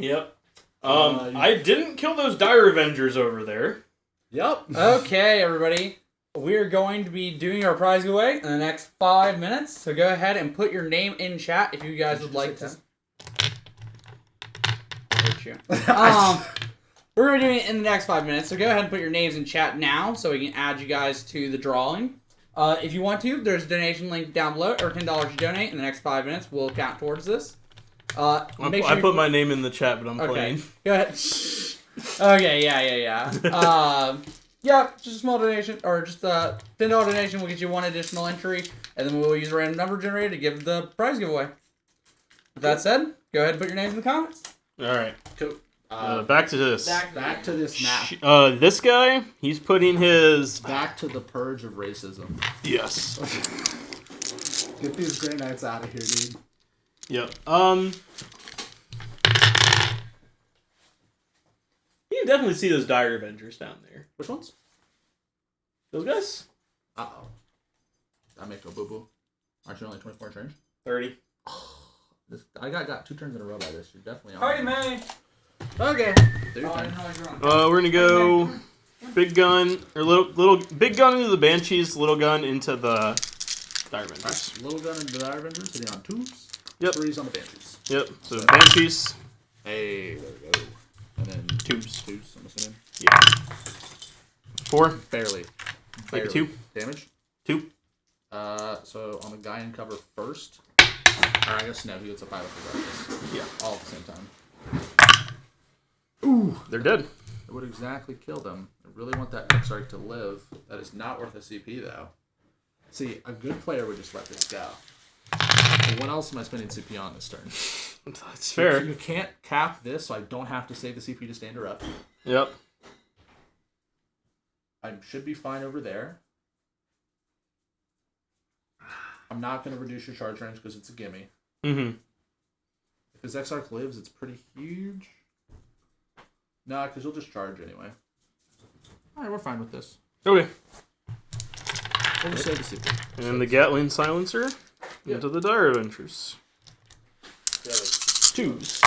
Yep. I didn't kill those Dire Avengers over there. Yep. Okay, everybody. We're going to be doing our prize giveaway in the next 5 minutes. So go ahead and put your name in chat if you guys would like to. We're going to be doing it in the next 5 minutes. So go ahead and put your names in chat now so we can add you guys to the drawing. If you want to, there's a donation link down below, or $10 you donate in the next 5 minutes. We'll count towards this. I put my name in the chat, but I'm playing. Go ahead. Okay, yeah. Yeah, just a small donation, or just a $10 donation will get you one additional entry, and then we'll use a random number generator to give the prize giveaway. With that said, go ahead and put your names in the comments. Alright. Cool. Back to this. Back to this map. This guy, he's putting his... Back to the purge of racism. Yes. Get these Grey Knights out of here, dude. Yep. You can definitely see those Dire Avengers down there. Which ones? Those guys? Uh-oh. I make no boo-boo. Aren't you only 24 turns? 30. I got 2 turns in a row by this. You're definitely on. Alrighty, man. Okay. We're gonna go big gun, or little big gun into the Banshees, little gun into the Dire Avengers. Right. Little gun into the Dire Avengers, hitting on 2s. Yep. 3s on the Banshees. Yep. So Banshees. Hey, there we go. And then 2s. 2s, I'm assuming. Yeah. 4. Barely. Like 2. Damage? 2. So on the guy in cover first. Or I guess no, he gets a 5 regardless. Yeah. All at the same time. Ooh, they're dead. It would exactly kill them. I really want that Exarch to live. That is not worth a CP, though. See, a good player would just let this go. But what else am I spending CP on this turn? That's fair. You can't cap this, so I don't have to save the CP to stand her up. Yep. I should be fine over there. I'm not going to reduce your charge range because it's a gimme. Mm-hmm. If his Exarch lives, it's pretty huge. Nah, because you'll just charge anyway. Alright, we're fine with this. Okay. We'll just save the CP. And the Gatling Silencer into the Dire Avengers. 2s.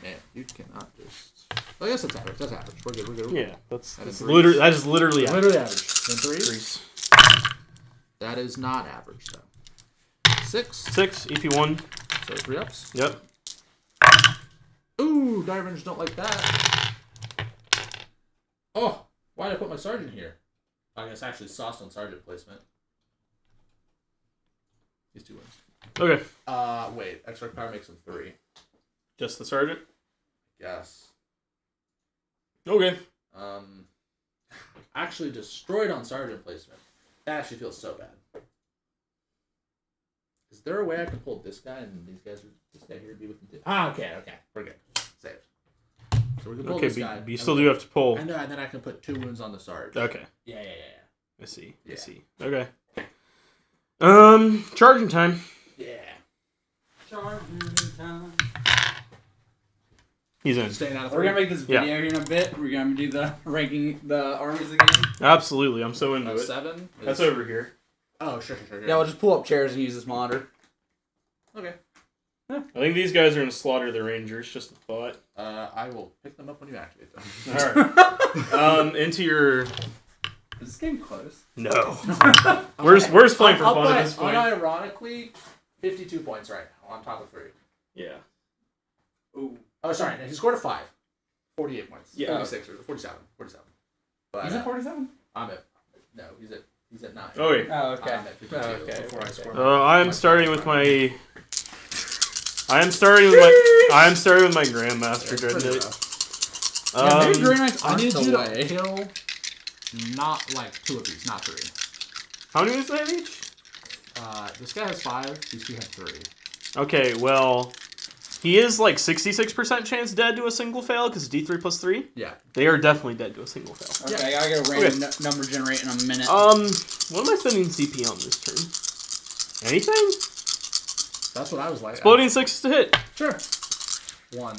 Man, you cannot just... I guess that's average. That's average. We're good. Yeah, that is literally average. Literally average. Then 3s. 3s. That is not average, though. 6. 6, EP1. So 3 ups. Yep. Ooh, Dire Avengers don't like that. Oh, why did I put my Sergeant here? I guess actually sauced on Sergeant placement. These 2 wins. Okay. Wait. Extra power makes them 3. Just the Sergeant? Yes. Okay. Actually destroyed on Sergeant placement. That actually feels so bad. Is there a way I can pull this guy and this guy here to be with me too? Okay. We're good. Saved. So we can pull this guy. But you still do have to pull. I know, and then I can put 2 wounds on the Sarge. Okay. Yeah. I see. Yeah. Okay. Charging time. Yeah. Charging time. He's in. Staying out of We're 3. gonna make this video here in a bit. We're gonna do the ranking the armies again. Absolutely, I'm so into it. 7? That's over here. Oh, sure. Yeah, we'll just pull up chairs and use this monitor. Okay. I think these guys are gonna slaughter the Rangers. Just a thought. I will pick them up when you activate them. All right. Into your. Is this game close? No. We're just playing for fun at this point. Unironically, 52 points right now on top of 3. Yeah. Ooh. Oh, sorry. He scored a 5. 48 points. Yeah. 46 or 47. But, He's at 47? I'm at... No, he's at 9. Oh, wait. Oh, okay. I'm at 52 before I score. I'm starting with my Grandmaster Dreadnought. Maybe Green Knights I aren't need the you way. to kill not like 2 of these, not 3. How many does they have each? This guy has 5, these 2 have 3. Okay, well, he is like 66% chance dead to a single fail because D3 plus 3. Yeah. They are definitely dead to a single fail. Okay, I gotta go random number generate in a minute. What am I spending CP on this turn? Anything? That's what I was like. Exploding 6 to hit. Sure. 1.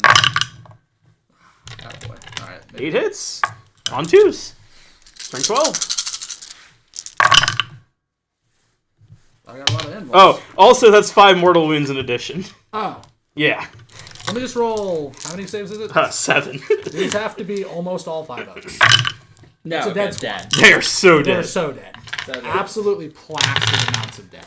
Attaboy. Alright. 8 hits. On 2s. Turn 12. I got a lot of involves. Oh, also that's 5 mortal wounds in addition. Oh. Yeah. Let me just roll. How many saves is it? 7. These have to be almost all 5-0s. No, It's a dead it's squad. dead. They're so They're dead. so dead. So dead. Absolutely plastic amounts of dead.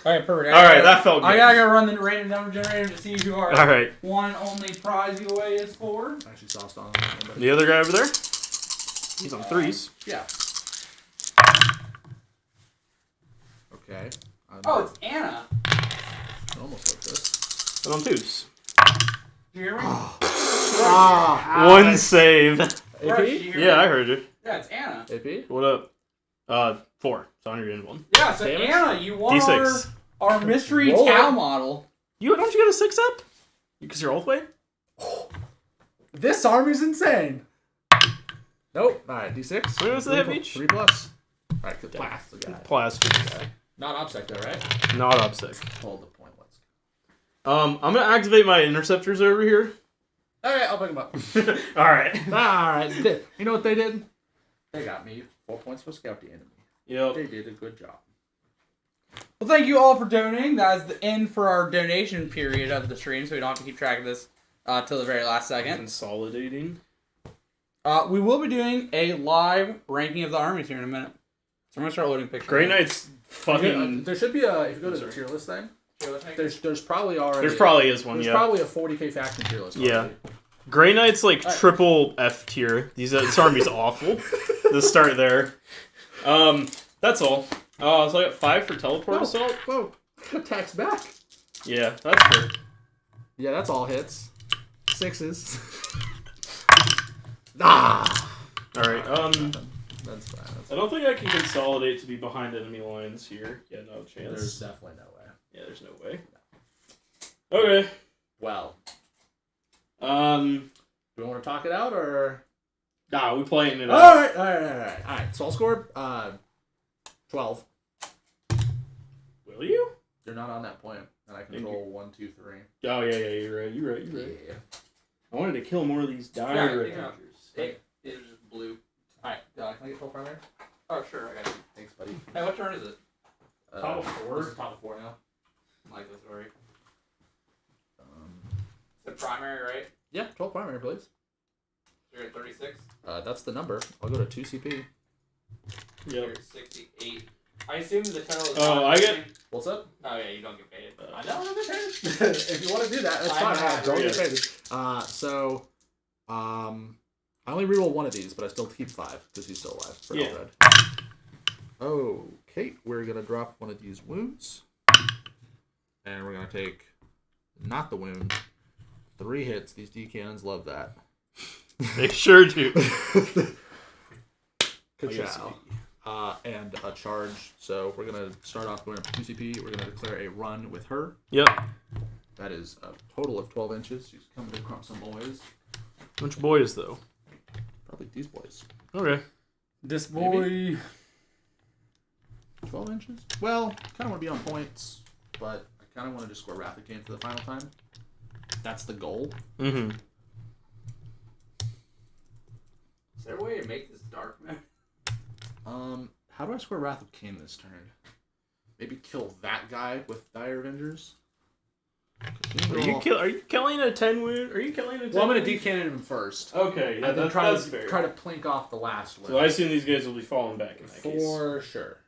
All right, perfect. All right, that felt good. I gotta go run the random number generator to see who our All right. one and only prize giveaway is for. I actually saw Stalin. The other guy over there? He's on 3s. Yeah. Okay. Oh, it's Anna. I almost like this. And on 2s. You hear me? One save. Rush, you AP? hear me? Yeah, I heard you. Yeah, it's Anna. AP? What up? 4. It's on your end one. Yeah, so Damage? Anna, you won D6. our mystery Roll Tau it. model. Don't you get a 6 up? Because you're all the way? This army's insane. Nope. Alright, D6. What was the hit each? 3 plus. Alright, good plastic guy. Plastic guy. Not obsec though, right? Not upset. Hold the point. Let's I'm gonna activate my interceptors over here. Alright, I'll pick them up. Alright. Alright. You know what they did? They got me 4 points for scout the enemy. Yep. They did a good job. Well, thank you all for donating. That is the end for our donation period of the stream, so we don't have to keep track of this till the very last second. Consolidating. We will be doing a live ranking of the armies here in a minute. So I'm going to start loading pictures. Grey Knight's fucking... There should be a, if you go to the tier list thing, there's probably already... There probably is one, There's yeah. probably a 40k faction tier list Yeah. already. Grey Knight's like triple F tier. This army's awful. Let's start there. That's all. So I got 5 for teleport assault. Whoa. Attacks back. Yeah, that's fair. Yeah, that's all hits. 6s. Ah! Alright, That's fine. I don't think I can consolidate to be behind enemy lines here. Yeah, no chance. There's definitely no way. Yeah, there's no way. Okay. Well, Um, do we want to talk it out or? Nah, we playing it All out. right. So I'll score 12. Will you? You're not on that point, and I control 1, 2, 3. Oh, yeah, you're right. You're right. Yeah. I wanted to kill more of these dire Yeah, Avengers. It is just blue. Alright, can I get 12 primary? Oh, sure, I got it. Thanks, buddy. Hey, what turn is it? Top of 4? This is top of 4 now. I like this story. It's the primary, right? Yeah, 12 primary, please. You're at 36. That's the number. I'll go to 2 CP. You're Yep. at 68. I assume the total is... Oh, I get... What's up? Oh, yeah, you don't get paid. I I don't get paid. If you want to do that, that's I'm fine. happy. Don't get paid. I only reroll one of these, but I still keep 5 because he's still alive for Yeah. Eldred. Okay, we're gonna drop one of these wounds, and we're gonna take not the wound. 3 hits. These D cannons love that. They sure do. Ka-chow. And a charge. So we're gonna start off going up to 2 CP. We're gonna declare a run with her. Yep. That is a total of 12 inches. She's coming to crump some boys. Which boys, though? Probably these boys. Okay. This boy... 12 inches? Well, kind of want to be on points, but I kind of want to just score Wrath of Cain for the final time. That's the goal. Mm-hmm. Is there a way to make this dark mode? How do I score Wrath of Cain this turn? Maybe kill that guy with Dire Avengers? Are you killing a 10 wound? Are you killing a 10 Well, I'm going wound? to decannon him first. Okay, And then that's try fair. to plink off the last one. So I assume these guys will be falling back in that case. For sure.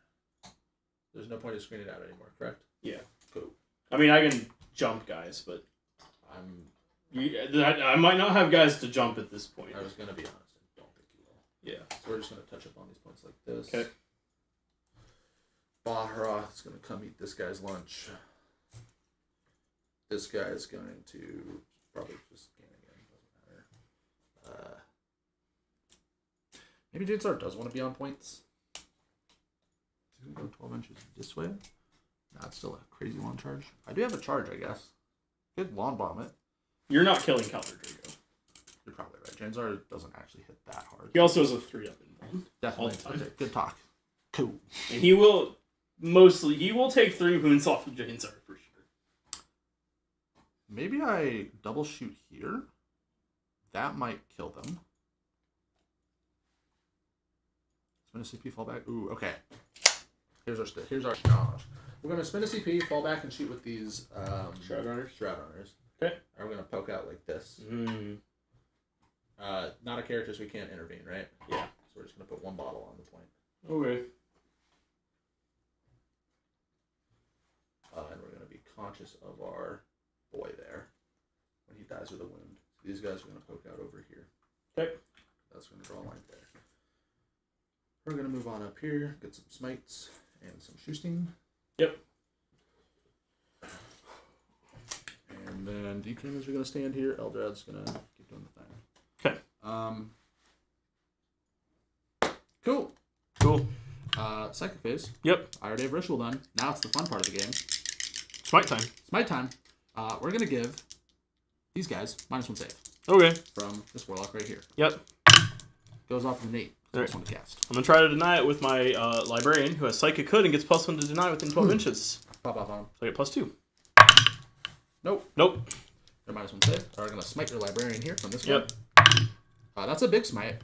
There's no point to screen it out anymore, correct? Yeah. Cool. I mean, I can jump guys, but I might not have guys to jump at this point. I was going to be honest. I don't think you will. Yeah. So we're just going to touch up on these points like this. Okay. Bahra's going to come eat this guy's lunch. This guy is going to probably just gain again. Doesn't matter. Maybe Jade Sword does want to be on points. He's going to go 12 inches this way. Nah, it's still a crazy long charge. I do have a charge, I guess. Good lawn bomb it. You're not killing Calder Drago. You're probably right. Janzar doesn't actually hit that hard. He also has a 3 up in 1. Definitely. all the time. Okay, good talk. Cool. And he will take 3 wounds off of Jansar for sure. Maybe I double shoot here. That might kill them. Spin a CP, fall back. Ooh, okay. Here's our challenge. We're gonna spin a CP, fall back, and shoot with these Shroud Runners. Shroud Runners. Okay. And we're gonna poke out like this. Not a character, so we can't intervene, right? Yeah. So we're just gonna put one bottle on the point. Okay. And we're gonna be conscious of our boy there when he dies with a wound. So these guys are gonna poke out over here. Okay. That's gonna draw a line there. We're gonna move on up here, get some smites and some shoosting. Yep. And then decanners are gonna stand here. Eldrad's gonna keep doing the thing. Okay. Cool. Cool. Psychic phase. Yep. I already have ritual done. Now it's the fun part of the game. Smite time. Smite time. We're gonna give these guys -1 save Okay. from this warlock right here. Yep. Goes off of an 8. Right. +1 to cast. I'm gonna try to deny it with my librarian, who has Psychic Hood and gets +1 to deny within 12 inches. Pop off on him. So I get +2. Nope. Nope. They're -1 save. We're gonna smite your librarian here from this Yep. one. That's a big smite.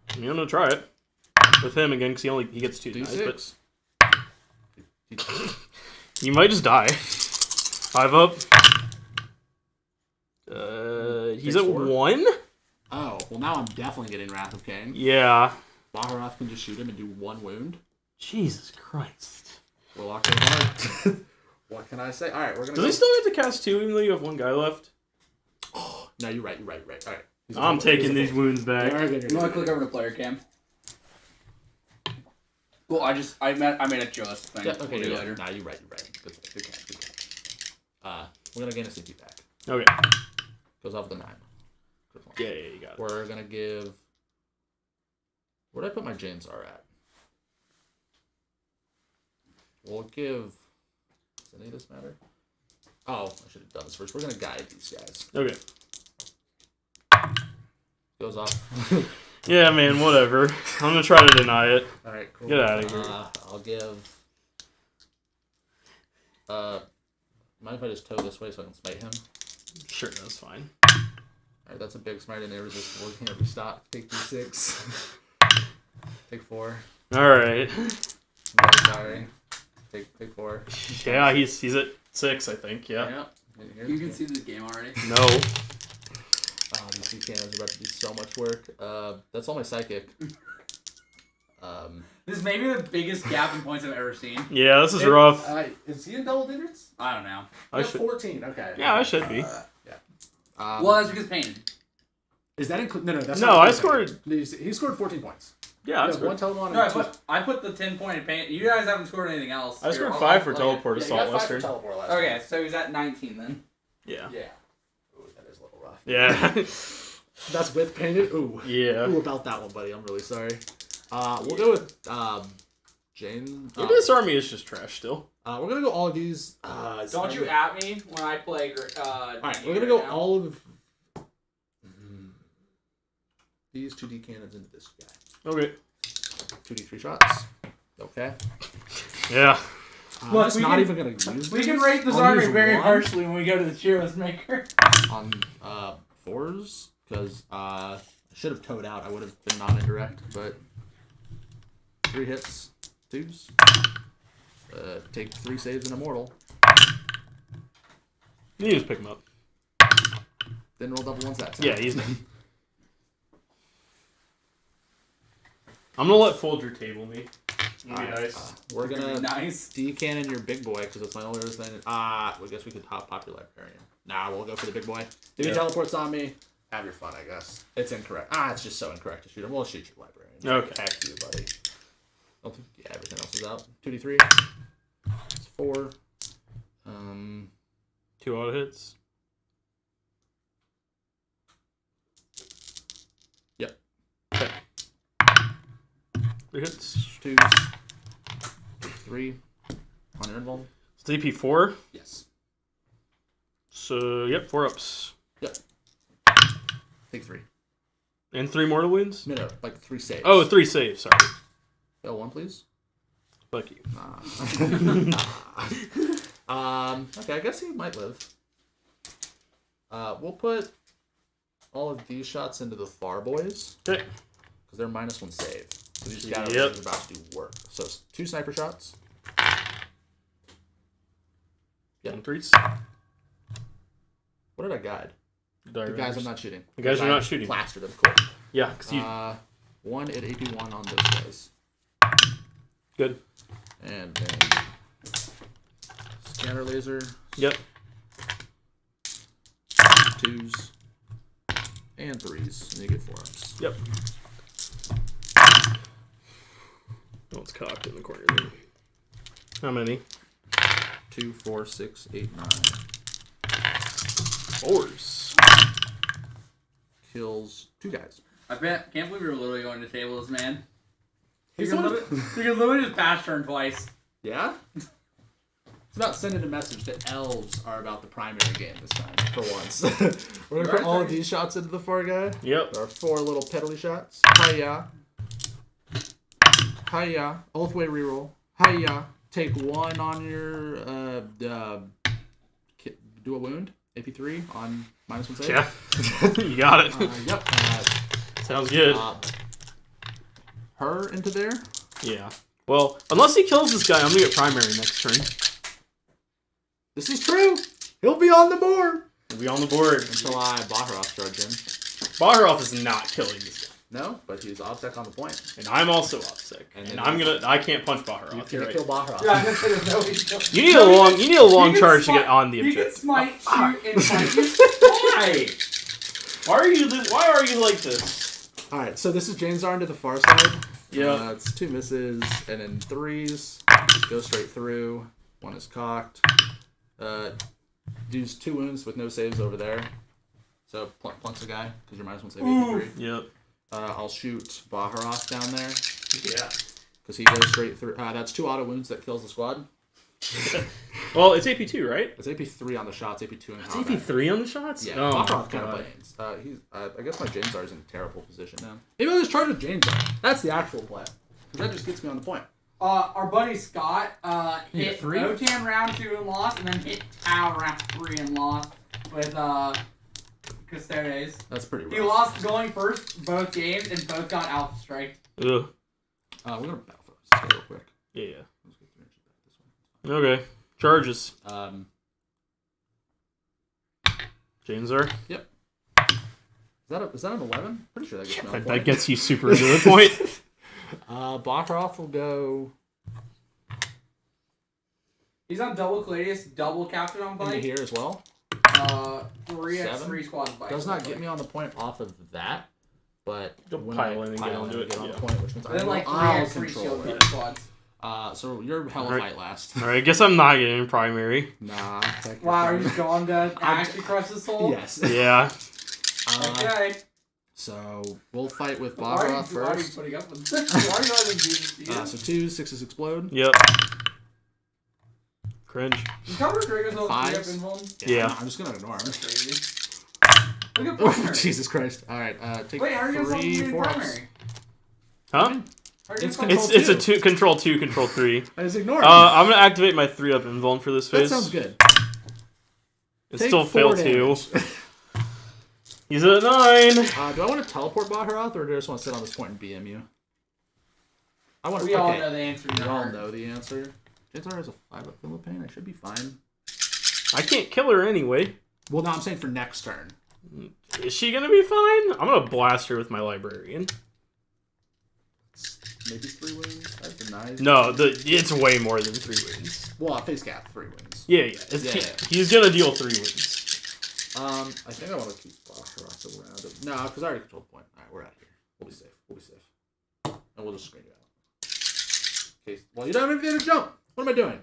I mean, I'm gonna try it with him again because he gets 2 denies. D6. But you might just die. 5 up. He's Takes at 4. 1. Oh, well now I'm definitely getting Wrath of Cain. Yeah. Baharoth can just shoot him and do 1 wound. Jesus Christ. Warlock goes hard. What can I say? Alright, we're gonna Does he still get to cast 2 even though you have 1 guy left? Oh, no, you're right. Alright. I'm taking these wounds back. You want to click over to player cam? Well, I made a just thing. Yeah, okay, We'll do yeah. later. Nah, you're right. Good catch. We're gonna gain a CP back. Okay. Goes off the 9. Yeah, you got it. We're gonna give... Where did I put my James R at? We'll give... Does any of this matter? Oh, I should have done this first. We're gonna guide these guys. Okay. Goes off. Yeah, man, whatever. I'm gonna try to deny it. Alright, cool. Get out of here. I'll give... mind if I just toe this way so I can smite him? Sure, that's fine. Alright, that's a big smite and irresistible. You can't restop. Take D6. Take 4. Alright. I'm very sorry. Take 4. Yeah, he's at 6, I think, yeah. Here's You can see the game already. No. Oh, these 2 cannons are about to do so much work. That's all my psychic. This may be the biggest gap in points I've ever seen. Yeah, this is rough. Is he in double digits? I don't know. I should. 14, okay. Yeah, I should be. Well, that's because pain. Is that include? No, that's No, not I including scored. pain. He scored 14 points. Yeah, I You have scored. 1 teleport No, and I put the 10 point in pain. You guys haven't scored anything else. I scored You're 5 for all teleport Yeah, you assault got 5 for western. teleport last Okay, time. so he's at 19 then. Yeah. Yeah. Ooh, that is a little rough. Yeah. That's with painted? Ooh. Yeah. Ooh, about that one, buddy. I'm really sorry. We'll go with Jane. Maybe this army is just trash still. We're gonna go all of these. Don't you at me when I play. Alright, we're gonna go all of these 2D cannons into this guy. Okay. 2D3 shots. Okay. Yeah. Look, That's we not can- even gonna use We can these. rate this I'll army use very 1 harshly when we go to the tier list maker. on 4s because I should have towed out. I would have been non-indirect, but 3 hits, 2s. Take 3 saves and immortal. You just pick him up. Then roll double ones that time. Yeah, he's dead. I'm gonna let Folger table me. Alright, Nice. we're gonna Nice. decannon your big boy because it's my only other thing. I guess we could top your librarian. Nah, we'll go for the big boy. If he Yeah. teleports on me, have your fun, I guess. It's incorrect. It's just so incorrect to shoot him. We'll shoot your librarian. Okay. Heck you, buddy. I don't think, yeah, everything else is out. 2d3. It's 4. 2 auto hits. Yep. Okay. 3 hits. 2s. 3. On your invuln. It's DP 4. Yes. So yep, 4 ups. Yep. Take 3. And 3 mortal wounds? No, like 3 saves. Oh, 3 saves, sorry. Go 1, please. Fuck you. Okay, I guess he might live. We'll put all of these shots into the Far Boys. Okay. Because they're -1 save. So these guys Yep. are about to do work. So it's 2 sniper shots. Yep. And 3s. What did I guide? The guys I'm not shooting. The guys you're not shooting. Plastered them. Cool. Yeah, because you... 1 at AP1 on those guys. Good. And then scatter laser. Yep. 2s and 3s, and you get 4-ups. Yep. Oh, it's cocked in the corner there. How many? 2, 4, 6, 8, 9. 4s. Kills 2 guys. Can't believe we were literally going to table this man. You can literally just pass turn twice. Yeah? It's about sending a message that elves are about the primary game this time, for once. We're going to put all of these shots into the far guy. Yep. There are 4 little pedally shots. Hiya. Hiya. All the way reroll. Hiya. Take 1 on your, do a wound. AP3 on -1 save. Yeah. You got it. Yep. Sounds good. Her into there. Yeah. Well, unless he kills this guy, I'm going to get primary next turn. This is true. He'll be on the board. He'll be on the board. Until I Baharov charge him. Baharov is not killing this guy. No, but he's obsec on the point. And I'm also OPSEC. And I can't punch Baharov. You can't kill Baharov. Yeah, I'm gonna say there's no way to kill. You need a long charge to get on the You can objective. smite, shoot, and fight. Why? Why are you like this? Alright, so this is James R to the far side. Yeah. It's 2 misses, and then 3s. Go straight through. 1 is cocked. Does 2 wounds with no saves over there. So plunks a guy, because you're -1 save AP3. Yep. I'll shoot Baharov down there. Yeah. Because he goes straight through. That's 2 auto wounds that kills the squad. Well, it's AP2, right? It's AP3 on the shots, AP2 in It's combat. AP3 on the shots? Yeah, Oh, Baharov kind of blames. I guess my James R is in a terrible position now. Maybe I'll just charge with James R. That's the actual play. Because that just gets me on the point. Our buddy Scott hit 3? Otan round 2 and lost, and then hit Tau round 3 and lost with Custodes. That's pretty rough. He lost going first both games, and both got Alpha Strike. Ugh. We're going to battle focus this real quick. Yeah. Let's get 3 inches back this way. Okay. Charges. James R. Yep. Is that an 11? Pretty sure that gets me on the That point. gets you super into the point. Baharov will go He's on double Cladius, double captain on into bike. here as well. 3x3 squads bike. Does not get me on the point off of that, but You'll when pile I in and pile get onto it, on yeah. the point, which means Then like I'll 3x3 control shield it. squads. So you're hella Alright. fight last. Alright, I guess I'm not getting primary. Nah. Wow, are you going to actually crush his soul? Yes. Yeah. Okay. So we'll fight with Why are you Baharov first. putting up with this? Why are you letting him do this to you? So 2s, 6s explode. Yep. Cringe. You cover Drago's whole 3 up 5s. in one? Yeah. I'm just gonna ignore him. That's crazy. Look at Oh, primary. Jesus Christ! All right, take Wait, how are you going to 3 do 4 ups. primary? Huh? How are you It's gonna control It's a 2. control 2, control 3. I just ignore him. I'm gonna activate my 3-up invuln for this That phase. sounds good. It Take still 4 failed damage. 2. He's at 9. Do I want to teleport Baharov, or do I just want to sit on this point and BM you? I want to. We all know the answer. We all know the answer. James R has a 5-up Philippine. I should be fine. I can't kill her anyway. Well, no, I'm saying for next turn. Is she gonna be fine? I'm gonna blast her with my librarian. Maybe 3 wins. I've denied. No, it's way more than 3 wins. Well, face cap 3 wins. Yeah. He's gonna deal 3 wins. I think I want to keep Baharov around. No, because I already controlled the point. All right, we're out of here. We'll be safe. And we'll just screen you out. Okay. Well, you don't have anything to jump. What am I doing?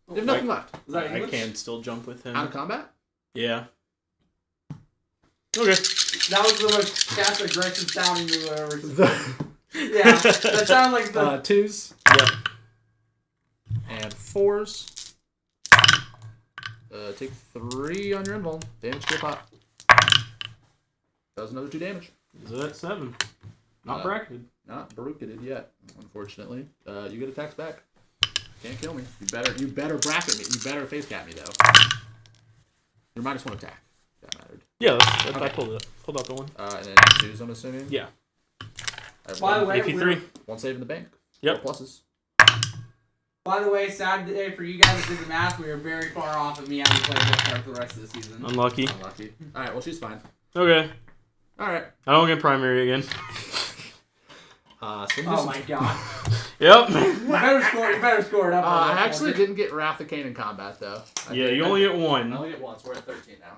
You have nothing left. Is that I English? can still jump with him. Out of combat? Yeah. Okay. That was the most cast aggressive sounding move I've ever seen. Yeah, that sounded like the... 2s. Yep. And 4s. Take 3 on your invuln. Damage to a pop. Does another 2 damage. Is it at 7? Not bracketed. Not barukated yet, unfortunately. You get attacks back. Can't kill me. You better bracket me. You better face cap me though. You're -1 attack. That mattered. Yeah, Okay. I pulled out the one. And then 2s, I'm assuming. Yeah. I have By the way, AP3. 1 save in the bank. Yep. 4 pluses. By the way, sad day for you guys that did the math. We are very far off of me having to play both cards for the rest of the season. Unlucky. Unlucky. Alright, well, she's fine. Okay. Alright. I don't get primary again. Oh my god. Yep. You better score it up. I actually didn't get Wrath of Cain in combat, though. You only get one. I only get one, so we're at 13 now.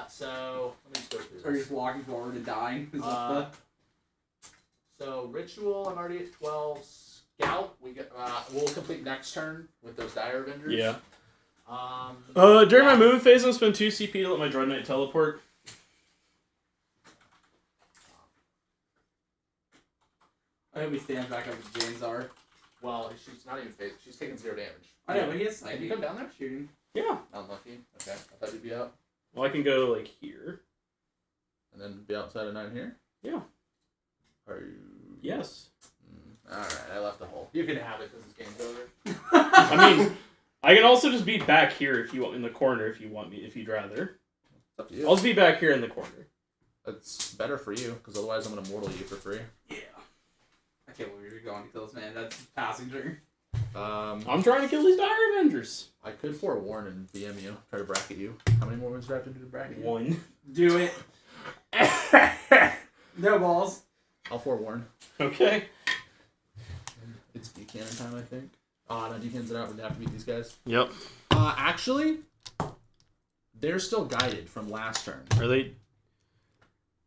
So, let me just go through this. Or just walking forward and dying. So, Ritual, I'm already at 12. Scout, we'll complete next turn with those Dire Avengers. Yeah. During my movement phase, I'll spend 2 CP to let my Dread Knight teleport. I hope he stands back up with James R. Well, she's not even phased. She's taking 0 damage. I know, but he has Can you come down there? shooting. Yeah. Unlucky. Okay, I thought you'd be out. Well, I can go, like, here. And then be outside of 9 here? Yeah. Are you... Yes. Alright, I left the hole. You can have it because this game's over. I mean, I can also just be back here if you want, in the corner if you want me, if you'd rather. It's up to you. I'll just be back here in the corner. It's better for you, because otherwise I'm going to mortal you for free. Yeah. I can't believe you're going to kill this man. That's passing turn. I'm trying to kill these Dire Avengers. I could forewarn and BM you, try to bracket you. How many more wounds do I have to do to bracket you? 1. Do it. No balls. I'll forewarn. Okay. It's D-cannon time, I think. No, D-cannon's it out. We're going to have to beat these guys. Yep. Actually, they're still guided from last turn. Are they...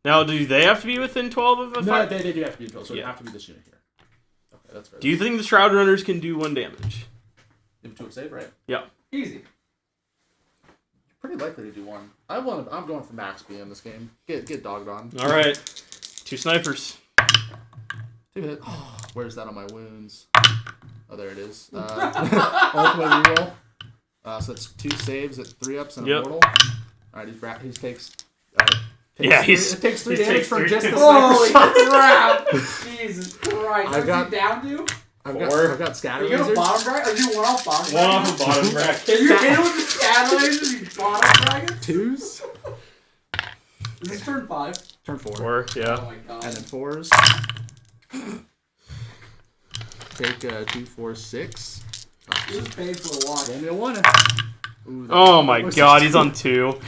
Now, do they have to be within 12 of a No, fight? they do have to be 12, so they have to be this unit here. Okay, that's fair. Do you think the Shroud Runners can do 1 damage? You have 2 save, right? Yeah. Easy. Pretty likely to do 1. I'm going for max BM this game. Get dogged on. All right. 2 snipers. 2 hit. Oh, where's that on my wounds? Oh, there it is. Ultimate reroll. So that's 2 saves at 3 ups and a mortal. Alright, he takes. It takes 3 damage from just the Holy sniper crap! Jesus Christ! What's he down to? I've got scatter Are you gonna lasers. bottom bracket? Are you one off bottom One bracket? off of bottom bracket. Can you hit him with the scatter lasers, you bottom bracket? 2s. Is this turn 5? Turn 4. 4, yeah. Oh my god. And then 4s. Take 2, 4, 6. This is painful to watch. Roll me a 1. Ooh, Oh my god, he's on 2.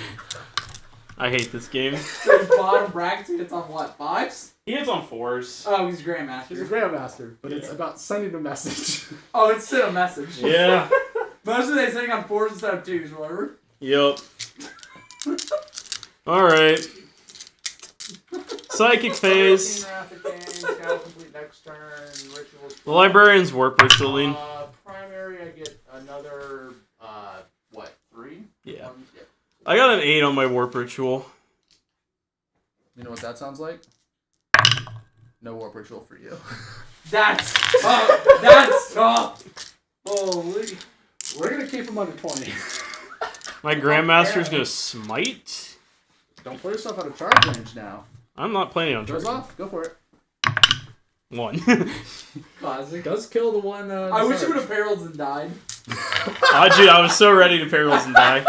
I hate this game. So his bottom bracket, he hits on what? 5s? He hits on 4s. Oh, he's a Grandmaster. He's a Grandmaster, but it's about sending a message. Oh, it's still a message. Yeah. Most of they sitting on 4s instead of 2s, whatever. Yep. Alright. Psychic phase. The Librarian's Warp Whistling. Primary, I get another, 3? Yeah. I got an 8 on my Warp Ritual. You know what that sounds like? No Warp Ritual for you. That's tough. That's tough. Holy. We're going to keep him under 20. My Grandmaster's gonna smite. Don't pull yourself out of charge range now. I'm not planning on Goes charging. off. Go for it. 1. Classic. Does kill the one. I wish you would have perils and died. Oh, dude, I was so ready to Perils and die.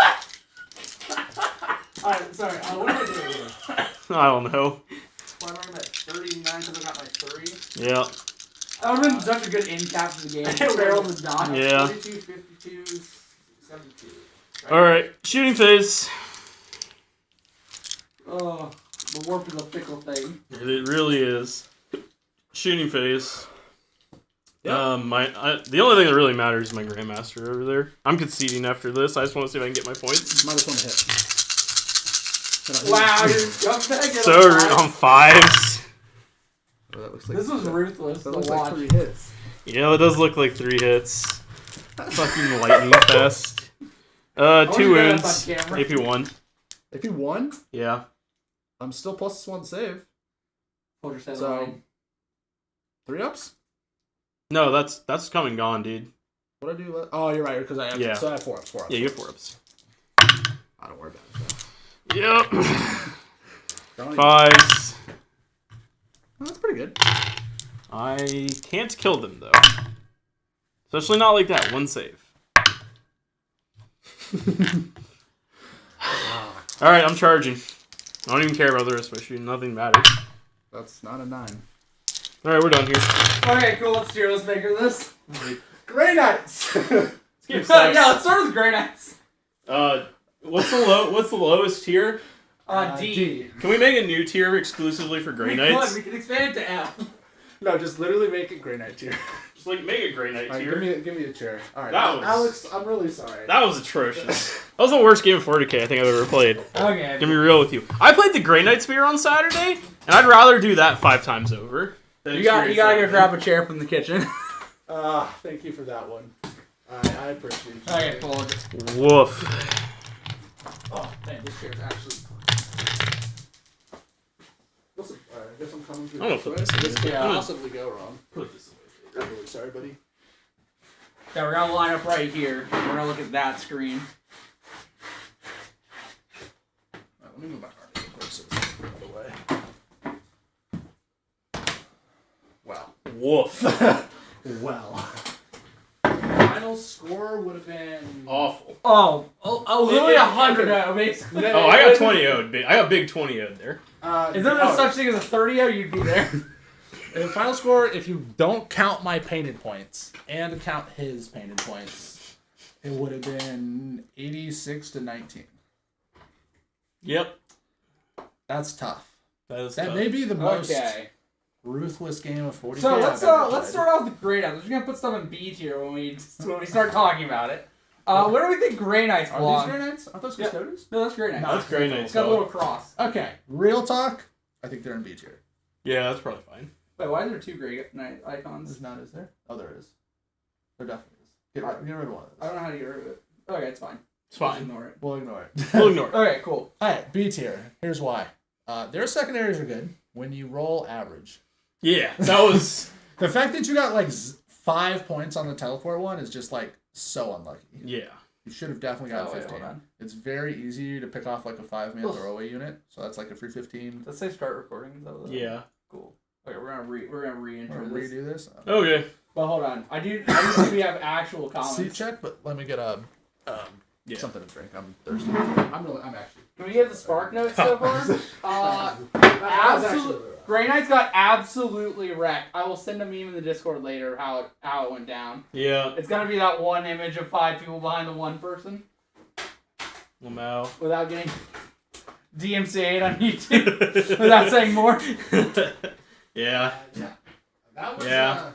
Alright, sorry. What am I doing here? I don't know. Why am I at 39 because I got my 3? Yeah. That would have been such a good end cap to the game. Perils and die. Yeah. 42, 52, 72. Right? Alright, shooting phase. Oh, the warp is a fickle thing. It really is. Shooting phase. Yep. The only thing that really matters is my Grandmaster over there. I'm conceding after this. I just want to see if I can get my points. Minus 1 to hit. Wow, you're scumbag. So on 5s. Oh, that looks like, This was ruthless that to looks watch. like 3 hits. Yeah, it does look like 3 hits. Fucking lightning fest. 2 wounds. AP 1. If you won, Yeah. I'm still plus 1 save. Hold your So, line. 3 ups? No, that's come and gone, dude. What do I do? Oh, you're right, because I have, Yeah. so I have 4 ups. 4 ups. Yeah, you have 4 ups. I don't worry about it. Yep. Don't 5s. Oh, that's pretty good. I can't kill them, though. Especially not like that. 1 save. Alright, I'm charging. I don't even care about the rest of my shooting. Nothing matters. That's not a 9. Alright, we're done here. Okay, cool. Let's make her this. Grey Knights. This game Yeah, sucks. let's start with Grey Knights. What's the lowest tier? D. Can we make a new tier exclusively for Grey Knights? We can expand it to F. No, just literally make it Grey Knight tier. Just like make a Grey Knight All right, tier. give me a chair. All right, That was- Alex, I'm really sorry. That was atrocious. That was the worst game of 40K I think I've ever played. Okay. Gonna be real with you. I played the Grey Knight Spear on Saturday, and I'd rather do that 5 times over. You gotta go grab a chair from the kitchen. Thank you for that one. I appreciate you. Okay, cool. Woof. Oh, man, this chair's actually. Listen, I guess I'm coming through. I'm gonna put this in. This I'm can gonna possibly go wrong. put this away. I'm really sorry, buddy. Yeah, we're gonna line up right here. We're gonna look at that screen. Let me move my arm real quick so it's out of the way. Wow. Woof. Well. Final score would have been. Awful. Literally 100 basically. Oh, I got 20 owed. I got big 20 owed there. Is there no such thing as a 30-0? You'd be there. The final score, if you don't count my painted points and count his painted points, it would have been 86-19. Yep. That's tough. That That may be the most Okay. ruthless game of 40K. So I've let's ever let's played. start off with Grey Knights. We're just gonna put stuff in B tier when we start talking about it. Where do we think Grey Knights Are belong? these Grey Knights? Are those Yeah. Custodes? No, that's Grey Knights. That's Grey Knights. It's got a little cross. Okay, real talk. I think they're in B tier. Yeah, that's probably fine. Wait, why is there 2 Grey Knight icons? There's not, is there? Oh, there is. There definitely is. Get rid of one of I those. don't know how to get rid of it. Okay, it's fine. It's Just fine. ignore it. We'll ignore it. We'll ignore it. Okay, cool. Alright, B tier. Here's why. Their secondaries are good when you roll average. Yeah, that was... The fact that you got like 5 points on the teleport one is just like so unlucky. Yeah. You should have definitely gotten Oh, wait, 15. hold on. It's very easy to pick off like a 5-man Ugh. throwaway unit, so that's like a free 15. Let's say start recording. Is that what that is? Yeah. Cool. Okay, we're gonna re-intro Want to this. redo this? Okay. But hold on, I do think we have actual comments. Seat check, but let me get a Yeah. something to drink. I'm thirsty. I'm actually. Can we get the spark notes so far? That was actually Absolutely. Grey Knight's got absolutely wrecked. I will send a meme in the Discord later how it went down. Yeah. It's gonna be that one image of 5 people behind the one person Lamau. without getting DMCA'd on YouTube without saying more. Yeah. That was Yeah.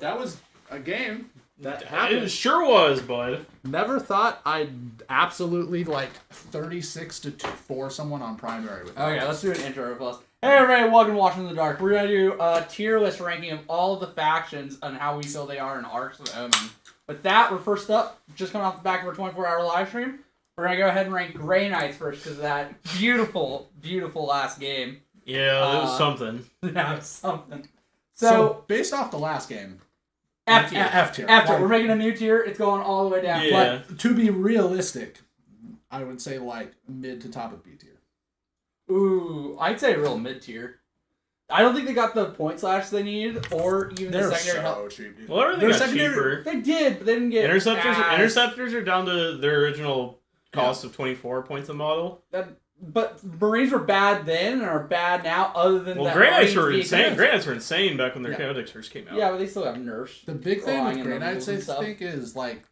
that was a game that It happened. sure was, bud. Never thought I'd absolutely like 36 to 4 someone on primary with. Okay, let's do an intro first. Hey everybody, welcome to Watching in the Dark. We're gonna do a tier list ranking of all of the factions and how we feel they are in ARKS of Omens. With that, we're first up, just coming off the back of our 24-hour live stream. We're gonna go ahead and rank Grey Knights first because of that beautiful, beautiful last game. Yeah, that was something. That was something. So So, based off the last game, F tier. F tier. F tier. Like, We're making a new tier. It's going all the way down. Yeah. But to be realistic, I would say like mid to top of B tier. But, ooh, I'd say real mid tier. I don't think they got the point slash they need, or even They're the secondary help. so cheap, dude. Well, everything Their got secondary- cheaper. They did, but they didn't get Interceptors are down to their original cost of 24 points a model. But Marines were bad then and are bad now, other than Well, that Grey Knights Marines were being insane. good. Grey Knights were insane back when their Yeah. Chaotix first came out. Yeah, but they still have nerfs. The big thing Relying with on Grey the Knights, I rules and stuff. think, is like